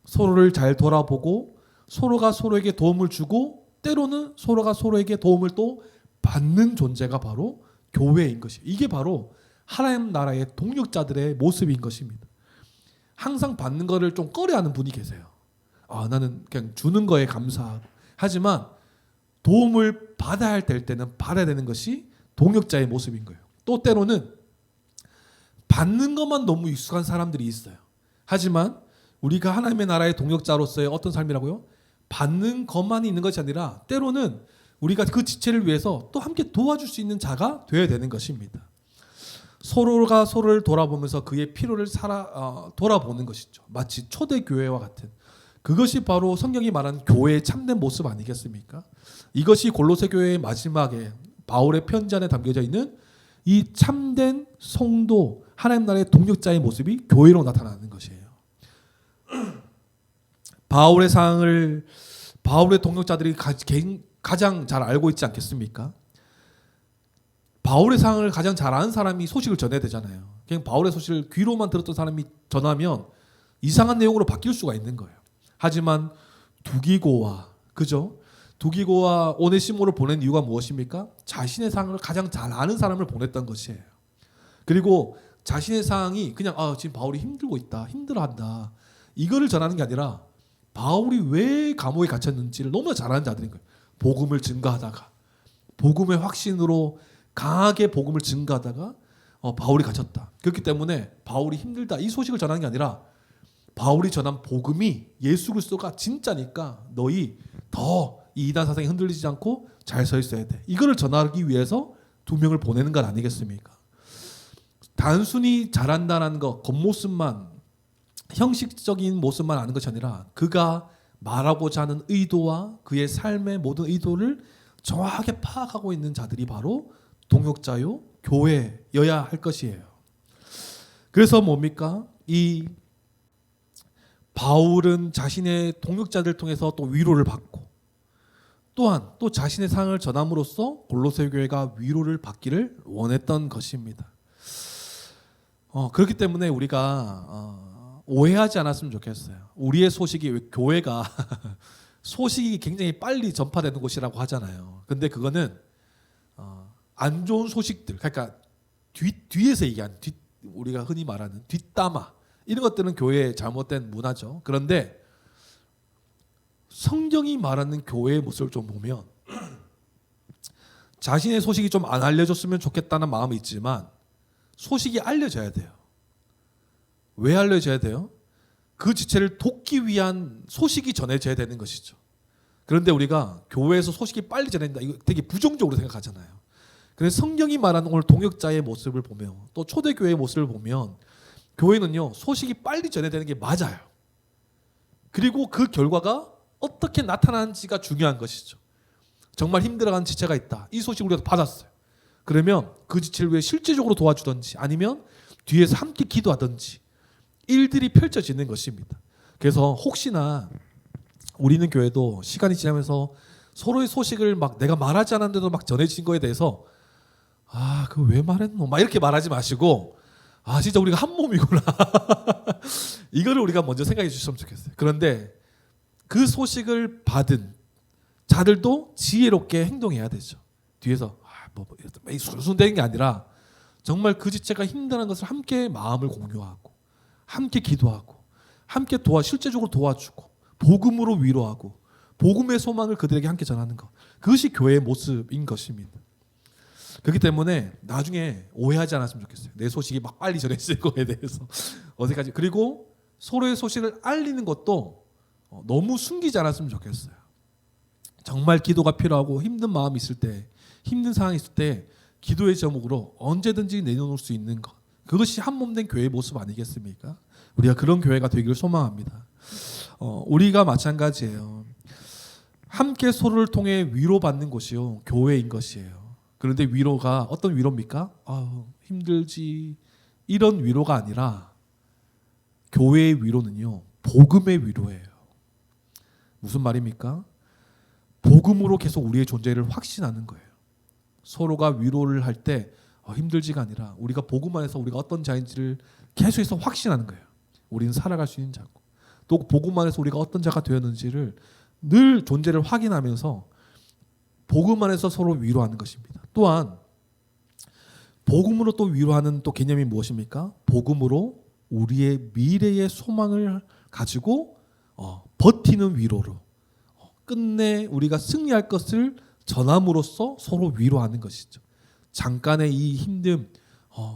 서로를 잘 돌아보고 서로가 서로에게 도움을 주고 때로는 서로가 서로에게 도움을 또 받는 존재가 바로 교회인 것이에요. 이게 바로 하나님 나라의 동역자들의 모습인 것입니다. 항상 받는 거를 좀 꺼려하는 분이 계세요. 나는 그냥 주는 거에 감사하고, 하지만 도움을 받아야 할 때는 받아야 되는 것이 동역자의 모습인 거예요. 또 때로는 받는 것만 너무 익숙한 사람들이 있어요. 하지만 우리가 하나님의 나라의 동역자로서의 어떤 삶이라고요? 받는 것만이 있는 것이 아니라 때로는 우리가 그 지체를 위해서 또 함께 도와줄 수 있는 자가 되어야 되는 것입니다. 서로가 서로를 돌아보면서 그의 필요를 돌아보는 것이죠. 마치 초대교회와 같은 그것이 바로 성경이 말하는 교회의 참된 모습 아니겠습니까? 이것이 골로새 교회의 마지막에 바울의 편지 안에 담겨져 있는 이 참된 성도 하나님 나라의 동력자의 모습이 교회로 나타나는 것이에요. 바울의 상을 바울의 동력자들이 가장 잘 알고 있지 않겠습니까? 바울의 상을 가장 잘 아는 사람이 소식을 전해야 되잖아요. 그냥 바울의 소식을 귀로만 들었던 사람이 전하면 이상한 내용으로 바뀔 수가 있는 거예요. 하지만 두기고와 오네시모를 보낸 이유가 무엇입니까? 자신의 상을 가장 잘 아는 사람을 보냈던 것이에요. 그리고 자신의 상이 그냥 지금 바울이 힘들고 있다, 힘들어한다 이거를 전하는 게 아니라 바울이 왜 감옥에 갇혔는지를 너무나 잘 아는 자들인 거예요. 복음을 증거하다가 복음의 확신으로 강하게 복음을 증거하다가 바울이 갇혔다. 그렇기 때문에 바울이 힘들다 이 소식을 전하는 게 아니라 바울이 전한 복음이 예수 그리스도가 진짜니까 너희 더 이 이단 사상에 흔들리지 않고 잘 서 있어야 돼. 이거를 전하기 위해서 2명을 보내는 건 아니겠습니까? 단순히 잘한다는 것, 겉모습만 형식적인 모습만 아는 것이 아니라 그가 말하고자 하는 의도와 그의 삶의 모든 의도를 정확하게 파악하고 있는 자들이 바로 동역자요 교회여야 할 것이에요. 그래서 뭡니까? 이 바울은 자신의 동역자들 통해서 또 위로를 받고 또한 또 자신의 상을 전함으로써 골로새 교회가 위로를 받기를 원했던 것입니다. 그렇기 때문에 우리가 오해하지 않았으면 좋겠어요. 우리의 소식이 교회가 소식이 굉장히 빨리 전파되는 곳이라고 하잖아요. 근데 그거는 안 좋은 소식들, 그러니까 뒤에서 얘기하는 우리가 흔히 말하는 뒷담화 이런 것들은 교회의 잘못된 문화죠. 그런데 성경이 말하는 교회의 모습을 좀 보면 자신의 소식이 좀 안 알려졌으면 좋겠다는 마음이 있지만 소식이 알려져야 돼요. 왜 알려져야 돼요? 그 지체를 돕기 위한 소식이 전해져야 되는 것이죠. 그런데 우리가 교회에서 소식이 빨리 전해진다 이거 되게 부정적으로 생각하잖아요. 그래서 성경이 말하는 오늘 동역자의 모습을 보면 또 초대교회의 모습을 보면 교회는요 소식이 빨리 전해야 되는 게 맞아요. 그리고 그 결과가 어떻게 나타나는지가 중요한 것이죠. 정말 힘들어가는 지체가 있다. 이 소식을 우리가 받았어요. 그러면 그 지체를 위해 실제적으로 도와주든지 아니면 뒤에서 함께 기도하든지 일들이 펼쳐지는 것입니다. 그래서 혹시나 우리는 교회도 시간이 지나면서 서로의 소식을 막 내가 말하지 않았는데도 막 전해진 거에 대해서 그거 왜 말했노? 막 이렇게 말하지 마시고 진짜 우리가 한 몸이구나. 이거를 우리가 먼저 생각해 주셨으면 좋겠어요. 그런데 그 소식을 받은 자들도 지혜롭게 행동해야 되죠. 뒤에서 순순되는 게 아니라 정말 그 지체가 힘든 것을 함께 마음을 공유하고 함께 기도하고 함께 실제적으로 도와주고 복음으로 위로하고 복음의 소망을 그들에게 함께 전하는 것. 그것이 교회의 모습인 것입니다. 그렇기 때문에 나중에 오해하지 않았으면 좋겠어요. 내 소식이 막 빨리 전해질 거에 대해서 어색하지. 그리고 서로의 소식을 알리는 것도 너무 숨기지 않았으면 좋겠어요. 정말 기도가 필요하고 힘든 마음이 있을 때, 힘든 상황이 있을 때 기도의 제목으로 언제든지 내놓을 수 있는 것. 그것이 한몸된 교회의 모습 아니겠습니까? 우리가 그런 교회가 되기를 소망합니다. 우리가 마찬가지예요. 함께 서로를 통해 위로받는 곳이요 교회인 것이에요. 그런데 위로가 어떤 위로입니까? 힘들지 이런 위로가 아니라 교회의 위로는요 복음의 위로예요. 무슨 말입니까? 복음으로 계속 우리의 존재를 확신하는 거예요. 서로가 위로를 할 때 힘들지가 아니라 우리가 복음 안에서 우리가 어떤 자인지를 계속해서 확신하는 거예요. 우리는 살아갈 수 있는 자고 또 복음 안에서 우리가 어떤 자가 되었는지를 늘 존재를 확인하면서 복음 안에서 서로 위로하는 것입니다. 또한 복음으로 또 위로하는 또 개념이 무엇입니까? 복음으로 우리의 미래의 소망을 가지고 버티는 위로로 끝내 우리가 승리할 것을 전함으로써 서로 위로하는 것이죠. 잠깐의 이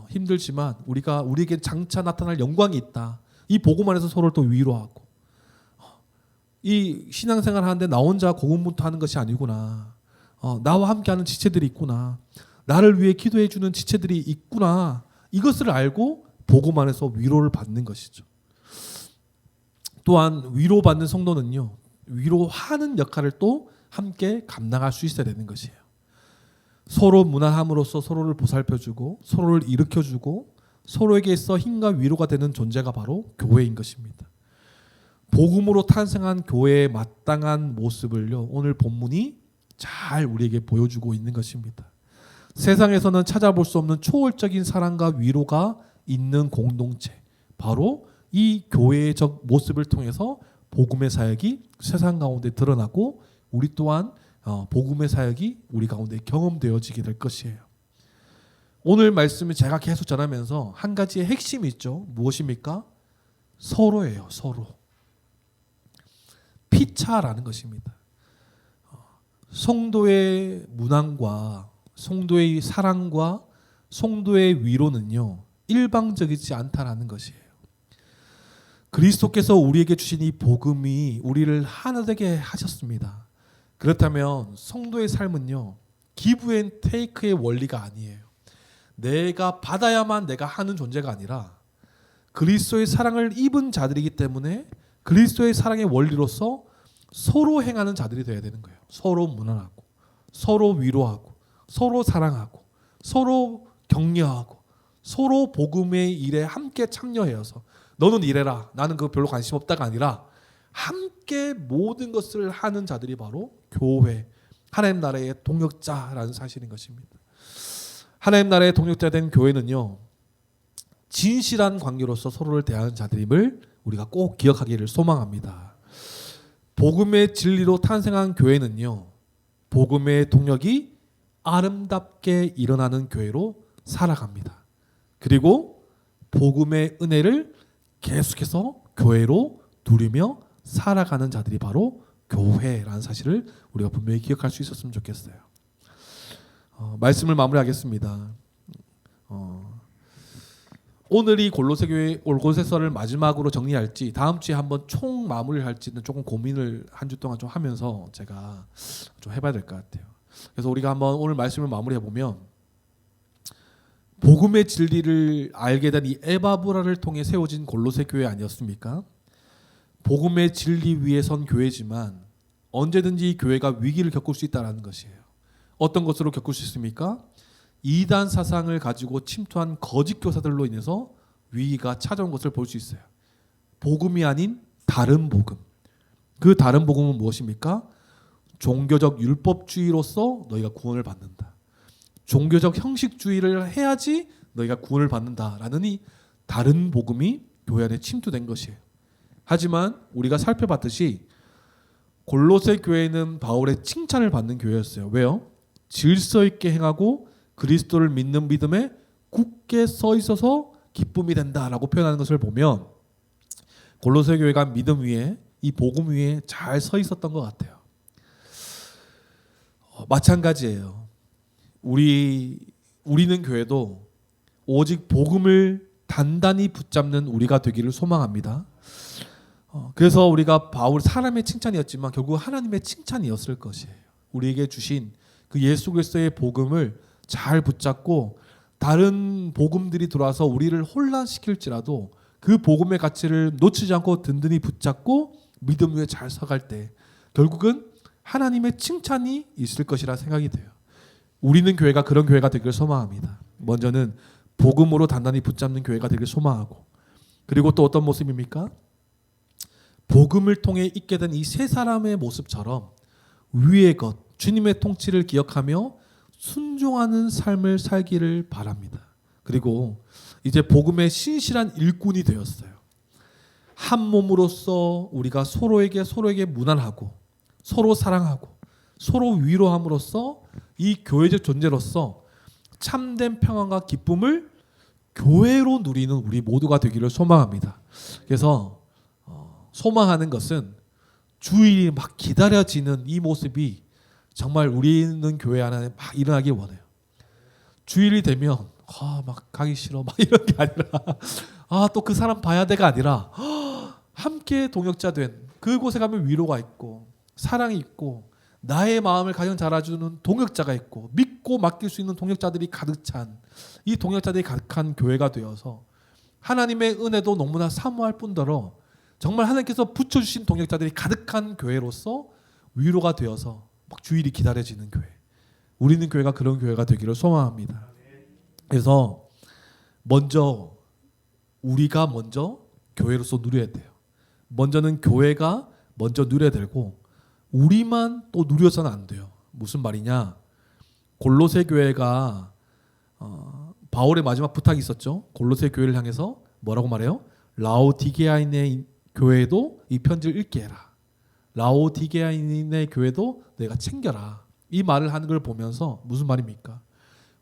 힘들지만 우리에게 장차 나타날 영광이 있다. 이 복음 안에서 서로를 또 위로하고 이 신앙생활 하는데 나 혼자 고군분투하는 것이 아니구나. 나와 함께하는 지체들이 있구나. 나를 위해 기도해 주는 지체들이 있구나. 이것을 알고 복음 안에서 위로를 받는 것이죠. 또한 위로받는 성도는요, 위로하는 역할을 또 함께 감당할 수 있어야 되는 것이에요. 서로 무난함으로써 서로를 보살펴주고 서로를 일으켜주고 서로에게 있어 힘과 위로가 되는 존재가 바로 교회인 것입니다. 복음으로 탄생한 교회의 마땅한 모습을요, 오늘 본문이 잘 우리에게 보여주고 있는 것입니다. 세상에서는 찾아볼 수 없는 초월적인 사랑과 위로가 있는 공동체, 바로 이 교회적 모습을 통해서 복음의 사역이 세상 가운데 드러나고 우리 또한 복음의 사역이 우리 가운데 경험되어지게 될 것이에요. 오늘 말씀을 제가 계속 전하면서 한 가지의 핵심이 있죠. 무엇입니까? 서로예요. 서로. 피차라는 것입니다. 성도의 문안과 성도의 사랑과 성도의 위로는요, 일방적이지 않다라는 것이에요. 그리스도께서 우리에게 주신 이 복음이 우리를 하나 되게 하셨습니다. 그렇다면 성도의 삶은요, 기브 앤 테이크의 원리가 아니에요. 내가 받아야만 내가 하는 존재가 아니라 그리스도의 사랑을 입은 자들이기 때문에 그리스도의 사랑의 원리로서 서로 행하는 자들이 되어야 되는 거예요. 서로 문안하고 서로 위로하고 서로 사랑하고 서로 격려하고 서로 복음의 일에 함께 참여해서 너는 이래라, 나는 그거 별로 관심 없다가 아니라 함께 모든 것을 하는 자들이 바로 교회, 하나님 나라의 동역자라는 사실인 것입니다. 하나님 나라의 동역자 된 교회는요, 진실한 관계로서 서로를 대하는 자들임을 우리가 꼭 기억하기를 소망합니다. 복음의 진리로 탄생한 교회는요, 복음의 동력이 아름답게 일어나는 교회로 살아갑니다. 그리고 복음의 은혜를 계속해서 교회로 누리며 살아가는 자들이 바로 교회라는 사실을 우리가 분명히 기억할 수 있었으면 좋겠어요. 말씀을 마무리하겠습니다. 오늘이 골로새 교회 골고새서를 마지막으로 정리할지 다음 주에 한번 총 마무리를 할지는 조금 고민을 한 주 동안 좀 하면서 제가 좀 해봐야 될 것 같아요. 그래서 우리가 한번 오늘 말씀을 마무리해 보면, 복음의 진리를 알게 된 이 에바브라를 통해 세워진 골로새 교회 아니었습니까? 복음의 진리 위에 선 교회지만 언제든지 이 교회가 위기를 겪을 수 있다는 것이에요. 어떤 것으로 겪을 수 있습니까? 이단 사상을 가지고 침투한 거짓 교사들로 인해서 위기가 찾아온 것을 볼 수 있어요. 복음이 아닌 다른 복음. 그 다른 복음은 무엇입니까? 종교적 율법주의로서 너희가 구원을 받는다. 종교적 형식주의를 해야지 너희가 구원을 받는다라는 이 다른 복음이 교회 안에 침투된 것이에요. 하지만 우리가 살펴봤듯이 골로새 교회는 바울의 칭찬을 받는 교회였어요. 왜요? 질서 있게 행하고 그리스도를 믿는 믿음에 굳게 서 있어서 기쁨이 된다라고 표현하는 것을 보면 골로새 교회가 믿음 위에, 이 복음 위에 잘 서 있었던 것 같아요. 마찬가지예요. 우리는 교회도 오직 복음을 단단히 붙잡는 우리가 되기를 소망합니다. 그래서 우리가 바울 사람의 칭찬이었지만 결국 하나님의 칭찬이었을 것이에요. 우리에게 주신 그 예수 그리스도의 복음을 잘 붙잡고 다른 복음들이 들어와서 우리를 혼란시킬지라도 그 복음의 가치를 놓치지 않고 든든히 붙잡고 믿음 위에 잘 서갈 때 결국은 하나님의 칭찬이 있을 것이라 생각이 돼요. 우리는 교회가 그런 교회가 되기를 소망합니다. 먼저는 복음으로 단단히 붙잡는 교회가 되기를 소망하고, 그리고 또 어떤 모습입니까? 복음을 통해 있게 된 이 세 사람의 모습처럼 위의 것, 주님의 통치를 기억하며 순종하는 삶을 살기를 바랍니다. 그리고 이제 복음의 신실한 일꾼이 되었어요. 한 몸으로서 우리가 서로에게 무난하고 서로 사랑하고 서로 위로함으로써 이 교회적 존재로서 참된 평안과 기쁨을 교회로 누리는 우리 모두가 되기를 소망합니다. 그래서 소망하는 것은 주일이 막 기다려지는 이 모습이 정말 우리는 교회 안에 막 일어나길 원해요. 주일이 되면 막 가기 싫어 막 이런 게 아니라 또 그 사람 봐야 돼가 아니라 함께 동역자 된 그곳에 가면 위로가 있고 사랑이 있고 나의 마음을 가장 잘 알아주는 동역자가 있고 믿고 맡길 수 있는 동역자들이 가득 찬 이 동역자들이 가득한 교회가 되어서 하나님의 은혜도 너무나 사모할 뿐더러 정말 하나님께서 붙여주신 동역자들이 가득한 교회로서 위로가 되어서 막 주일이 기다려지는 교회. 우리는 교회가 그런 교회가 되기를 소망합니다. 그래서 우리가 먼저 교회로서 누려야 돼요. 먼저는 교회가 먼저 누려야 되고 우리만 또 누려서는 안 돼요. 무슨 말이냐? 골로새 교회가 바울의 마지막 부탁이 있었죠. 골로새 교회를 향해서 뭐라고 말해요? 라오디게아인의 교회도 이 편지를 읽게 해라. 라오디게아인의 교회도 내가 챙겨라. 이 말을 하는 걸 보면서 무슨 말입니까?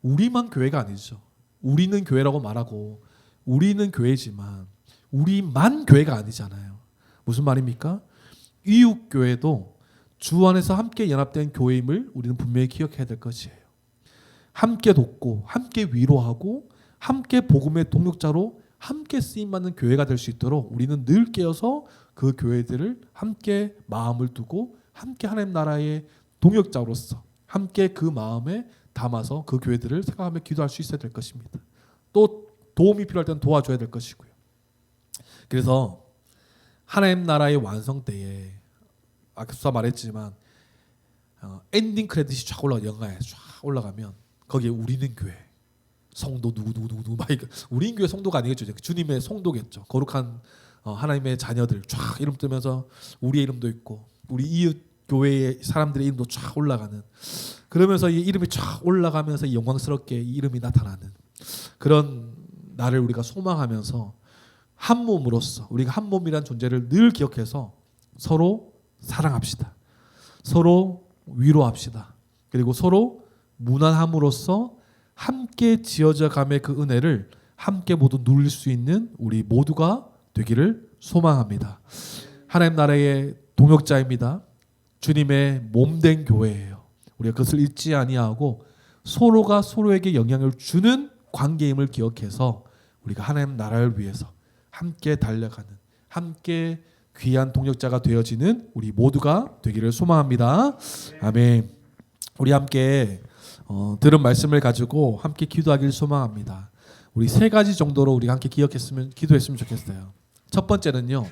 우리만 교회가 아니죠. 우리는 교회라고 말하고 우리는 교회지만 우리만 교회가 아니잖아요. 무슨 말입니까? 이웃 교회도 주 안에서 함께 연합된 교회임을 우리는 분명히 기억해야 될 것이에요. 함께 돕고 함께 위로하고 함께 복음의 동역자로 함께 쓰임받는 교회가 될 수 있도록 우리는 늘 깨어서 그 교회들을 함께 마음을 두고 함께 하나님 나라의 동역자로서 함께 그 마음에 담아서 그 교회들을 생각하며 기도할 수 있어야 될 것입니다. 또 도움이 필요할 때는 도와줘야 될 것이고요. 그래서 하나님 나라의 완성 때에 아까 말했지만 엔딩 크레딧이 쫙 영화에 쫙 올라가면 거기에 우리는 교회 성도 누구 막 우리는 교회 성도가 아니겠죠. 주님의 성도겠죠. 거룩한 하나님의 자녀들 쫙 이름 뜨면서 우리의 이름도 있고 우리 이웃 교회의 사람들의 이름도 쫙 올라가는 그러면서 이 이름이 쫙 올라가면서 영광스럽게 이 이름이 나타나는 그런 날을 우리가 소망하면서 한 몸으로서 우리가 한 몸이란 존재를 늘 기억해서 서로 사랑합시다. 서로 위로합시다. 그리고 서로 무난함으로써 함께 지어져 감의 그 은혜를 함께 모두 누릴 수 있는 우리 모두가 되기를 소망합니다. 하나님 나라의 동역자입니다. 주님의 몸된 교회예요. 우리가 그것을 잊지 아니하고 서로가 서로에게 영향을 주는 관계임을 기억해서 우리가 하나님 나라를 위해서 함께 달려가는 함께 귀한 동역자가 되어지는 우리 모두가 되기를 소망합니다. 아멘. 우리 함께 들은 말씀을 가지고 함께 기도하기를 소망합니다. 우리 세 가지 정도로 우리 함께 기도했으면 좋겠어요. 첫 번째는요.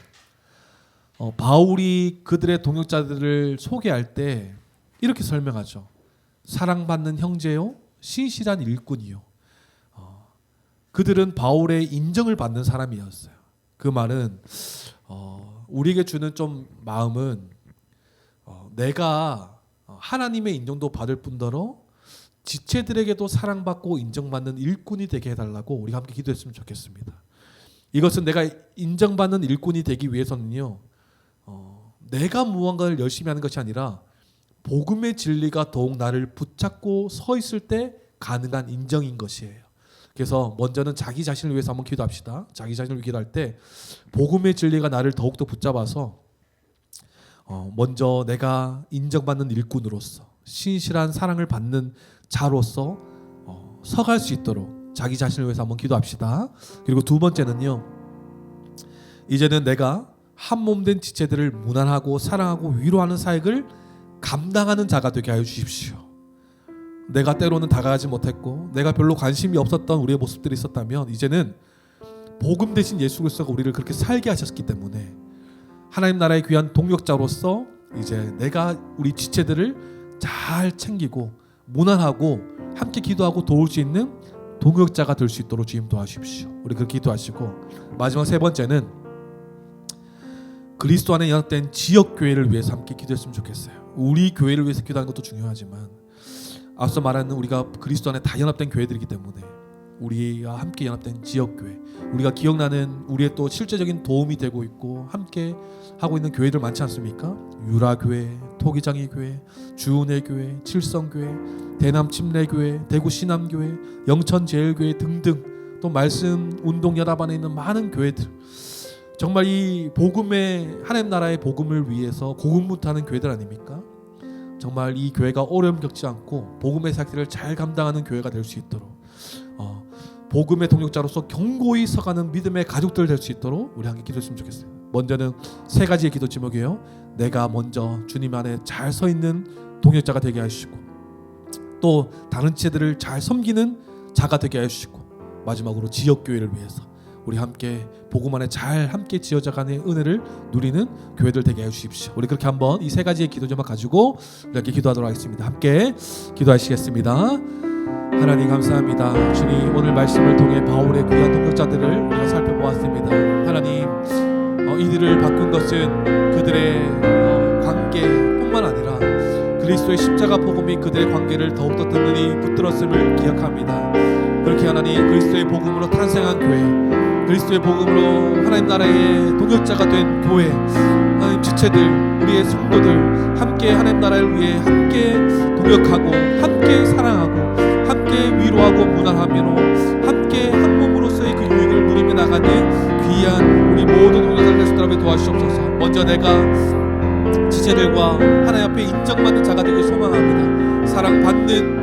바울이 그들의 동역자들을 소개할 때 이렇게 설명하죠. 사랑받는 형제요, 신실한 일꾼이요. 그들은 바울의 인정을 받는 사람이었어요. 그 말은 우리에게 주는 좀 마음은 내가 하나님의 인정도 받을 뿐더러 지체들에게도 사랑받고 인정받는 일꾼이 되게 해달라고 우리가 함께 기도했으면 좋겠습니다. 이것은 내가 인정받는 일꾼이 되기 위해서는요. 내가 무언가를 열심히 하는 것이 아니라 복음의 진리가 더욱 나를 붙잡고 서 있을 때 가능한 인정인 것이에요. 그래서 먼저는 자기 자신을 위해서 한번 기도합시다. 자기 자신을 위해 기도할 때 복음의 진리가 나를 더욱더 붙잡아서 먼저 내가 인정받는 일꾼으로서 신실한 사랑을 받는 자로서 서갈 수 있도록 자기 자신을 위해서 한번 기도합시다. 그리고 두 번째는요. 이제는 내가 한 몸된 지체들을 무난하고 사랑하고 위로하는 사역을 감당하는 자가 되게 하여 주십시오. 내가 때로는 다가가지 못했고 내가 별로 관심이 없었던 우리의 모습들이 있었다면 이제는 복음 대신 예수 그리스도가 우리를 그렇게 살게 하셨기 때문에 하나님 나라의 귀한 동역자로서 이제 내가 우리 지체들을 잘 챙기고 무난하고 함께 기도하고 도울 수 있는 동역자가 될 수 있도록 주님 도와주십시오. 우리 그렇게 기도하시고 마지막 세 번째는 그리스도 안에 연합된 지역교회를 위해서 함께 기도했으면 좋겠어요. 우리 교회를 위해서 기도하는 것도 중요하지만 앞서 말하는 우리가 그리스도 안에 다 연합된 교회들이기 때문에 우리와 함께 연합된 지역교회, 우리가 기억나는 우리의 또 실제적인 도움이 되고 있고 함께 하고 있는 교회들 많지 않습니까? 유라교회, 토기장이교회, 주은혜교회, 칠성교회, 대남침례교회, 대구신암교회, 영천제일교회 등등 또 말씀 운동연합 안에 있는 많은 교회들 정말 이 복음의 하나님 나라의 복음을 위해서 고군분투하는 교회들 아닙니까? 정말 이 교회가 어려움 겪지 않고 복음의 사역들을 잘 감당하는 교회가 될 수 있도록 복음의 동역자로서 견고히 서가는 믿음의 가족들 될 수 있도록 우리 함께 기도했으면 좋겠어요. 먼저는 세 가지의 기도 제목이에요. 내가 먼저 주님 안에 잘 서 있는 동역자가 되게 하시고 또 다른 지체들을 잘 섬기는 자가 되게 하시고 마지막으로 지역교회를 위해서 우리 함께 복음 안에 잘 함께 지어져가는 은혜를 누리는 교회들 되게 해주십시오. 우리 그렇게 한번 이 세 가지의 기도 제목 가지고 이렇게 기도하도록 하겠습니다. 함께 기도하시겠습니다. 하나님 감사합니다. 주님 오늘 말씀을 통해 바울의 귀한 동역자들을 우리가 살펴보았습니다. 하나님 이들을 바꾼 것은 그들의 관계뿐만 아니라 그리스도의 십자가 복음이 그들의 관계를 더욱더 든든히 붙들었음을 기억합니다. 그렇게 하나님 그리스도의 복음으로 탄생한 교회, 그리스도의 복음으로 하나님 나라의 동역자가 된 교회, 하나님 지체들, 우리의 성도들 함께 하나님 나라를 위해 함께 동역하고 함께 사랑하고 함께 위로하고 문안하며 함께 한 몸으로서의 그 유익을 누리며 나가는 귀한 우리 모든 동역자들 되시더라도 도와주시옵소서. 먼저 내가 지체들과 하나님 앞에 인정받는 자가 되길 소망합니다. 사랑받은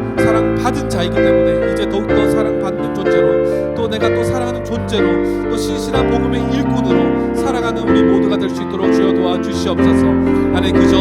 자이기 때문에 이제 더욱더 사랑받는 존재로 또 내가 또 사랑하는 존재로 또 신실한 복음의 일꾼으로 살아가는 우리 모두가 될 수 있도록 주여 도와주시옵소서. 하나님 그저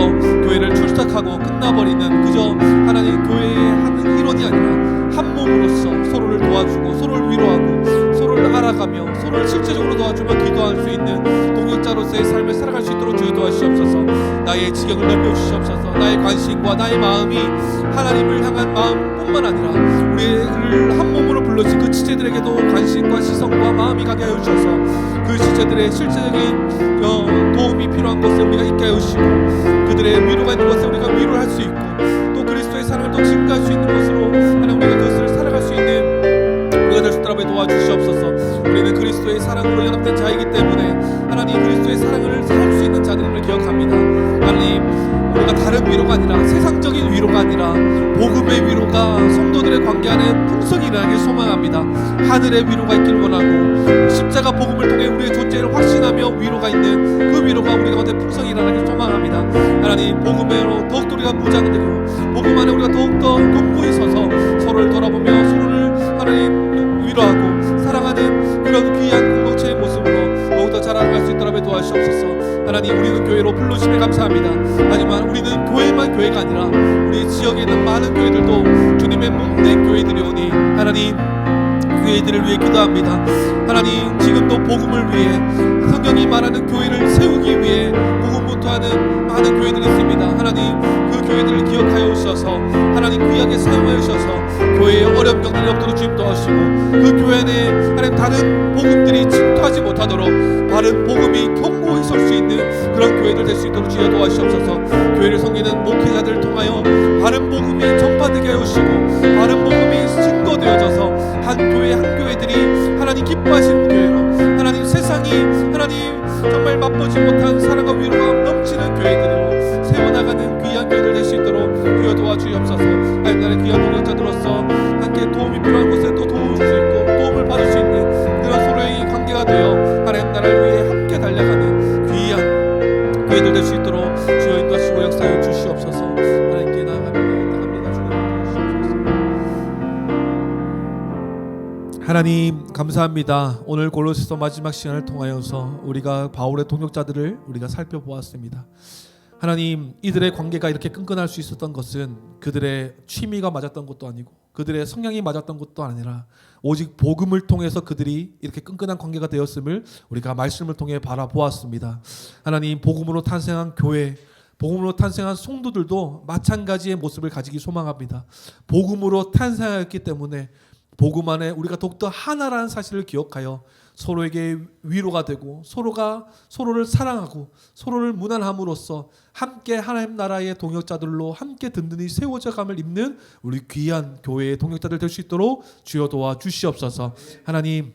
교회를 출석하고 끝나버리는 그저 하나님 교회의 하는 일원이 아니라 한 몸으로서 서로를 도와주고 서로를 위로하고 서로를 알아가며 서로를 실제적으로 도와주며 기도할 수 있는 동역자로서의 삶을 살아갈 수 있도록 주여 도와주시옵소서. 나의 지경을 넓혀주시옵소서. 나의 관심과 나의 마음이 하나님을 향한 마음뿐만 아니라 우리를 한 몸으로 불러주신 그 지체들에게도 관심과 시선과 마음이 가게 하여 주셔서 그 지체들의 실제적인 도움이 필요한 것을 우리가 있게 하여 주시고 그들의 위로가 있는 것을 우리가 위로를 할 수 있고 또 그리스도의 사랑을 또 증가할 수 있는 것으로 하나님 우리가 그것을 살아갈 수 있는 우리가 될 수 있도록 도와주시옵소서. 우리는 그리스도의 사랑으로 연합된 자이기 때문에 하나님 그리스도의 사랑을 살 수 있는 자들임을 기억합니다. 하나님 우리가 다른 위로가 아니라 세상적인 위로가 아니라 복음의 위로가 성도들의 관계 안에 풍성히 일어나길 소망합니다. 하늘의 위로가 있길 원하고 십자가 복음을 통해 우리의 존재를 확신하며 위로가 있는 그 위로가 우리 가운데 풍성히 일어나길 소망합니다. 하나님 복음으로 더욱더 우리가 무장되고 복음 안에 우리가 더욱더 견고히 서서 서로를 돌아보며 서로를 하나님 위로하고 사랑하는 그런 귀한 공동체의 모습으로 더욱더 자라나갈 수 있도록 도와주시옵소서. 하나님 우리는 교회로 불러주심에 감사합니다. 하지만 우리는 교회만 교회가 아니라 우리 지역에 있는 많은 교회들도 주님의 몸된 교회들이오니 하나님 교회들을 위해 기도합니다. 하나님 지금도 복음을 위해 성경이 말하는 교회를 세우기 위해 복음부터하는 많은 교회들이 있습니다. 하나님 그 교회들을 기억하여 주셔서 하나님 귀하게 사용하여 주셔서 교회에 어려움 경들이 없도록 주님 도와주시고 그 교회 안에 하나님 다른 복음들이 침투하지 못하도록 바른 복음이 견고히 설 수 있는 그런 교회들 될 수 있도록 주여 도와주시옵소서. 교회를 섬기는 목회자들을 통하여 바른 복음이 전파되게 하여 주시고 바른 복음이 증거되어져서 한 교회들이 하나님 기뻐하시는 교회로 하나님 세상이 하나님 정말 맛보지 못한 사랑과 위로가 넘치는 교회들로 세워나가는 귀한 교회들 될 수 있도록 주여 도와주시옵소서. 하나님 나라의 귀한 동역자들로서 함께 도움이 필요한 곳에 또 도움을 줄 수 있고 도움을 받을 수 있는 그런 서로의 관계가 되어 하나님 나라를 위해 함께 달려가는 귀한 교회들 될 수 있도록 주여 인도하시고 역사하여 주시옵소서. 하나님께 나아갑니다. 주님 도와주시옵소서. 하나님 감사합니다. 오늘 골로새서 마지막 시간을 통하여서 우리가 바울의 동역자들을 우리가 살펴보았습니다. 하나님 이들의 관계가 이렇게 끈끈할 수 있었던 것은 그들의 취미가 맞았던 것도 아니고 그들의 성향이 맞았던 것도 아니라 오직 복음을 통해서 그들이 이렇게 끈끈한 관계가 되었음을 우리가 말씀을 통해 바라보았습니다. 하나님 복음으로 탄생한 교회 복음으로 탄생한 성도들도 마찬가지의 모습을 가지기 소망합니다. 복음으로 탄생하였기 때문에 복음 안에 우리가 더욱더 하나라는 사실을 기억하여 서로에게 위로가 되고 서로가 서로를 사랑하고 서로를 무난함으로써 함께 하나님 나라의 동역자들로 함께 든든히 세워져감을 입는 우리 귀한 교회의 동역자들 될 수 있도록 주여 도와 주시옵소서. 하나님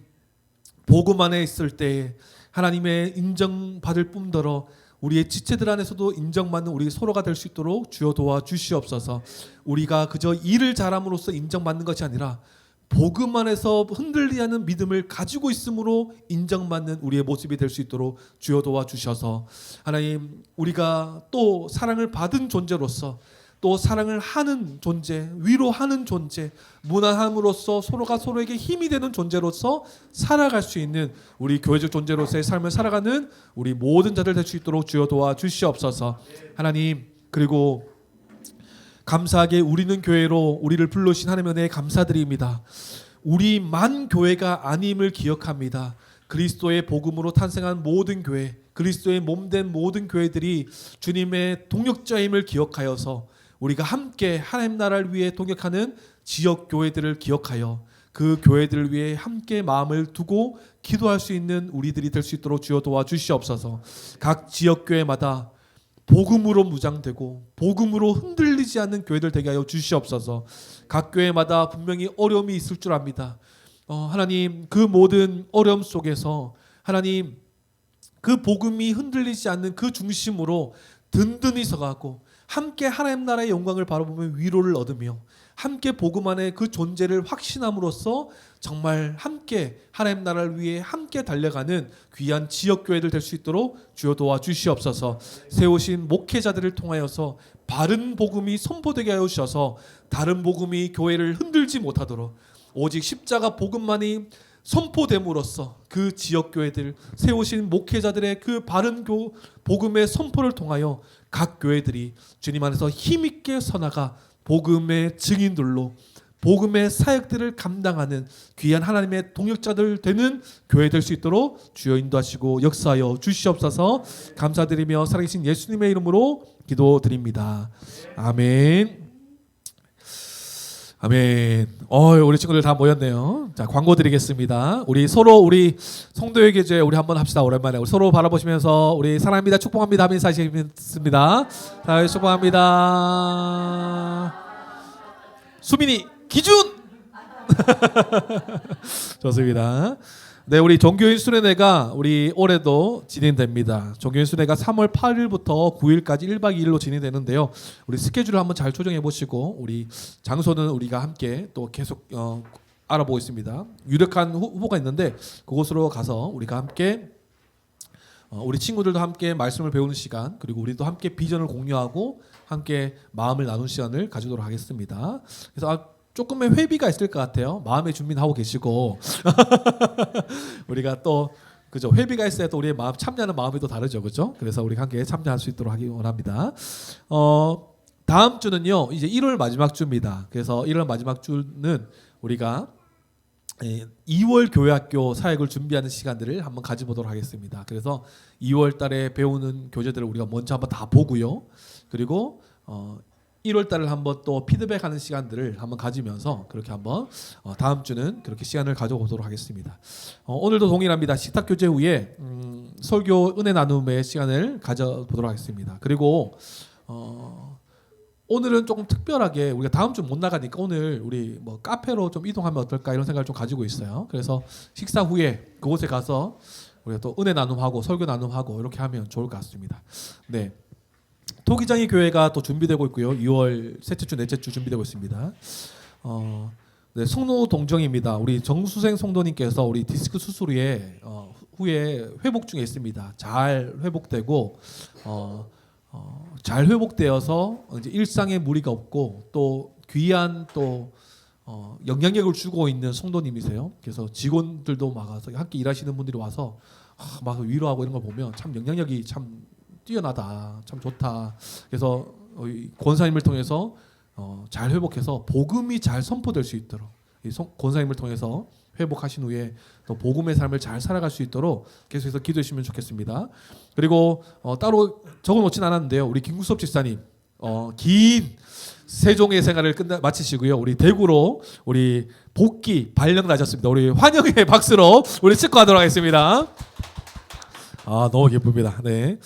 복음 안에 있을 때 하나님의 인정받을 뿐더러 우리의 지체들 안에서도 인정받는 우리 서로가 될 수 있도록 주여 도와 주시옵소서. 우리가 그저 일을 잘함으로써 인정받는 것이 아니라 복음 안에서 흔들리지 않는 믿음을 가지고 있음으로 인정받는 우리의 모습이 될 수 있도록 주여 도와주셔서 하나님 우리가 또 사랑을 받은 존재로서 또 사랑을 하는 존재, 위로하는 존재, 무난함으로써 서로가 서로에게 힘이 되는 존재로서 살아갈 수 있는 우리 교회적 존재로서의 삶을 살아가는 우리 모든 자들 될 수 있도록 주여 도와주시옵소서. 하나님 그리고 감사하게 우리는 교회로 우리를 불러주신 하나님의 은혜에 감사드립니다. 우리만 교회가 아님을 기억합니다. 그리스도의 복음으로 탄생한 모든 교회, 그리스도의 몸된 모든 교회들이 주님의 동역자임을 기억하여서 우리가 함께 하나님 나라를 위해 동역하는 지역 교회들을 기억하여 그 교회들을 위해 함께 마음을 두고 기도할 수 있는 우리들이 될 수 있도록 주여 도와주시옵소서. 각 지역 교회마다 복음으로 무장되고 복음으로 흔들리지 않는 교회들 되게 하여 주시옵소서. 각 교회마다 분명히 어려움이 있을 줄 압니다. 하나님, 그 모든 어려움 속에서 하나님, 그 복음이 흔들리지 않는 그 중심으로 든든히 서가고 함께 하나님 나라의 영광을 바라보며 위로를 얻으며 함께 복음 안에 그 존재를 확신함으로써 정말 함께 하나님 나라를 위해 함께 달려가는 귀한 지역교회들 될 수 있도록 주여 도와주시옵소서. 세우신 목회자들을 통하여서 바른 복음이 선포되게 하여 주셔서 다른 복음이 교회를 흔들지 못하도록 오직 십자가 복음만이 선포됨으로써 그 지역교회들 세우신 목회자들의 그 바른 복음의 선포를 통하여 각 교회들이 주님 안에서 힘있게 서나가 복음의 증인들로 복음의 사역들을 감당하는 귀한 하나님의 동역자들 되는 교회 될 수 있도록 주여 인도하시고 역사하여 주시옵소서. 감사드리며 살아계신 예수님의 이름으로 기도드립니다. 아멘. 아멘. 우리 친구들 다 모였네요. 자, 광고 드리겠습니다. 우리 서로 우리 성도의 계제 우리 한번 합시다. 오랜만에 우리 서로 바라보시면서 우리 사랑합니다, 축복합니다 하면서 하시겠습니다. 자, 축복합니다. 수민이 기준. 좋습니다. 네, 우리 종교인 수련회가 우리 올해도 진행됩니다. 종교인 수련회가 3월 8일부터 9일까지 1박 2일로 진행되는데요. 우리 스케줄을 한번 잘 조정해 보시고 우리 장소는 우리가 함께 또 계속 알아보고 있습니다. 유력한 후보가 있는데 그곳으로 가서 우리가 함께 우리 친구들도 함께 말씀을 배우는 시간, 그리고 우리도 함께 비전을 공유하고 함께 마음을 나누는 시간을 가지도록 하겠습니다. 그래서 조금의 회비가 있을 것 같아요. 마음의 준비는 하고 계시고 우리가 또 그죠, 회비가 있어야 또 우리의 마음 참여하는 마음이 또 다르죠, 그죠? 그래서 우리가 함께 참여할 수 있도록 하기 원합니다. 다음 주는요 이제 1월 마지막 주입니다. 그래서 1월 마지막 주는 우리가 2월 교회학교 사역을 준비하는 시간들을 한번 가져보도록 하겠습니다. 그래서 2월 달에 배우는 교재들을 우리가 먼저 한번 다 보고요. 그리고 1월 달을 한번 또 피드백하는 시간들을 한번 가지면서 그렇게 한번 다음 주는 그렇게 시간을 가져보도록 하겠습니다. 오늘도 동일합니다. 식탁 교제 후에 설교 은혜 나눔의 시간을 가져보도록 하겠습니다. 그리고 오늘은 조금 특별하게 우리가 다음 주 못 나가니까 오늘 우리 뭐 카페로 좀 이동하면 어떨까 이런 생각을 좀 가지고 있어요. 그래서 식사 후에 그곳에 가서 우리가 또 은혜 나눔하고 설교 나눔하고 이렇게 하면 좋을 것 같습니다. 네. 토기장이 교회가 또 준비되고 있고요. 6월 셋째 주, 넷째 주 준비되고 있습니다. 네, 성로 동정입니다. 우리 정수생 성도님께서 우리 디스크 수술 후에 회복 중에 있습니다. 잘 회복되고 잘 회복되어서 이제 일상에 무리가 없고 또 귀한 또 영향력을 주고 있는 성도님이세요. 그래서 직원들도 막 와서 함께 일하시는 분들이 와서 막 위로하고 이런 걸 보면 참 영향력이 참 뛰어나다, 참 좋다. 그래서 권사님을 통해서 잘 회복해서 복음이 잘 선포될 수 있도록 권사님을 통해서 회복하신 후에 또 복음의 삶을 잘 살아갈 수 있도록 계속해서 기도해 주시면 좋겠습니다. 그리고 따로 적어놓진 않았는데요. 우리 김구섭 집사님 긴 세종의 생활을 마치시고요. 우리 대구로 우리 복귀 발령나셨습니다. 우리 환영의 박수로 우리 축하하도록 하겠습니다. 너무 기쁩니다. 네.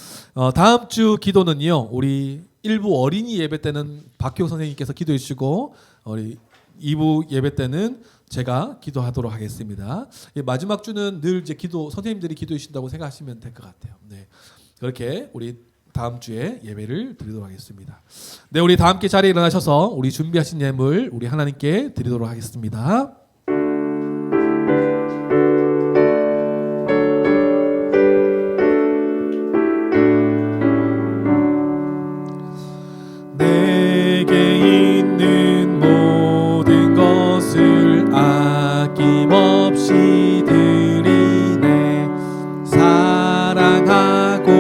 다음 주 기도는요. 우리 1부 어린이 예배 때는 박효 선생님께서 기도해 주시고 우리 2부 예배 때는 제가 기도하도록 하겠습니다. 마지막 주는 늘 이제 선생님들이 기도해 주신다고 생각하시면 될 것 같아요. 네. 그렇게 우리 다음 주에 예배를 드리도록 하겠습니다. 네, 우리 다 함께 자리에 일어나셔서 우리 준비하신 예물 우리 하나님께 드리도록 하겠습니다. 내게 있는 모든 것을 아낌없이 드리네. 사랑하고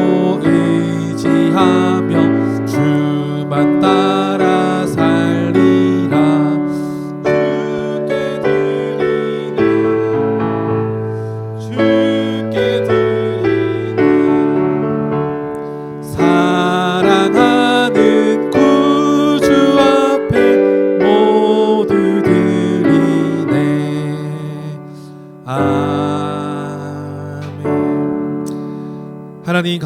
의지하며 주만 따라 살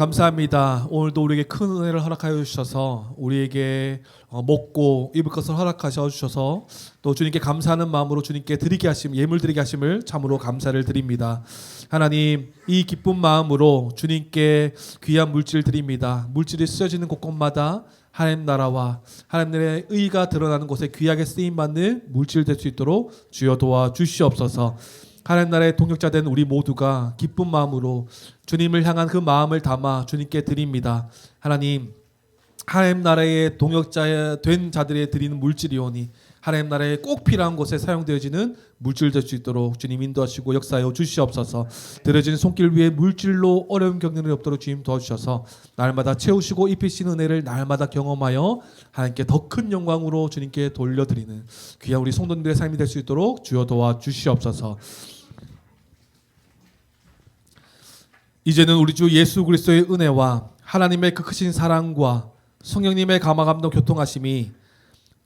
감사합니다. 오늘도 우리에게 큰 은혜를 허락하여 주셔서 우리에게 먹고 입을 것을 허락하셔 주셔서 또 주님께 감사하는 마음으로 주님께 드리게 하심, 예물 드리게 하심을 참으로 감사를 드립니다. 하나님, 이 기쁜 마음으로 주님께 귀한 물질 드립니다. 물질이 쓰여지는 곳곳마다 하나님 나라와 하나님의 의가 드러나는 곳에 귀하게 쓰임받는 물질 될 수 있도록 주여 도와주시옵소서. 하나님 나라의 동역자 된 우리 모두가 기쁜 마음으로 주님을 향한 그 마음을 담아 주님께 드립니다. 하나님 나라의 동역자 된 자들에 드리는 물질이오니 하나님 나라에 꼭 필요한 곳에 사용되어지는 물질 될 수 있도록 주님 인도하시고 역사하여 주시옵소서. 들어진 손길 위에 물질로 어려움 겪는 일 없도록 주님 도와주셔서 날마다 채우시고 입히시는 은혜를 날마다 경험하여 하나님께 더 큰 영광으로 주님께 돌려드리는 귀한 우리 성도님들의 삶이 될 수 있도록 주여 도와주시옵소서. 이제는 우리 주 예수 그리스도의 은혜와 하나님의 그 크신 사랑과 성령님의 감화감동 교통하심이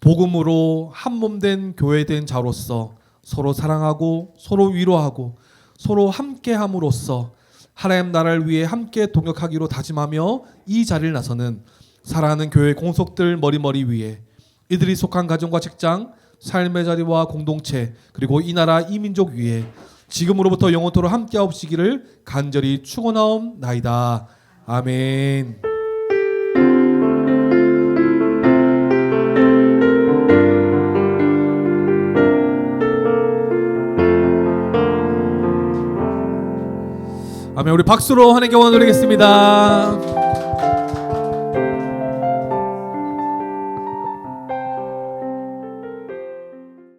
복음으로 한몸된 교회된 자로서 서로 사랑하고 서로 위로하고 서로 함께함으로써 하나님 나라를 위해 함께 동역하기로 다짐하며 이 자리를 나서는 사랑하는 교회 공속들 머리머리 위에 이들이 속한 가정과 직장, 삶의 자리와 공동체 그리고 이 나라 이 민족 위에 지금으로부터 영원토록 함께하옵시기를 간절히 축원하옵나이다. 아멘. 아멘. 우리 박수로 하나님께 원을 드리겠습니다.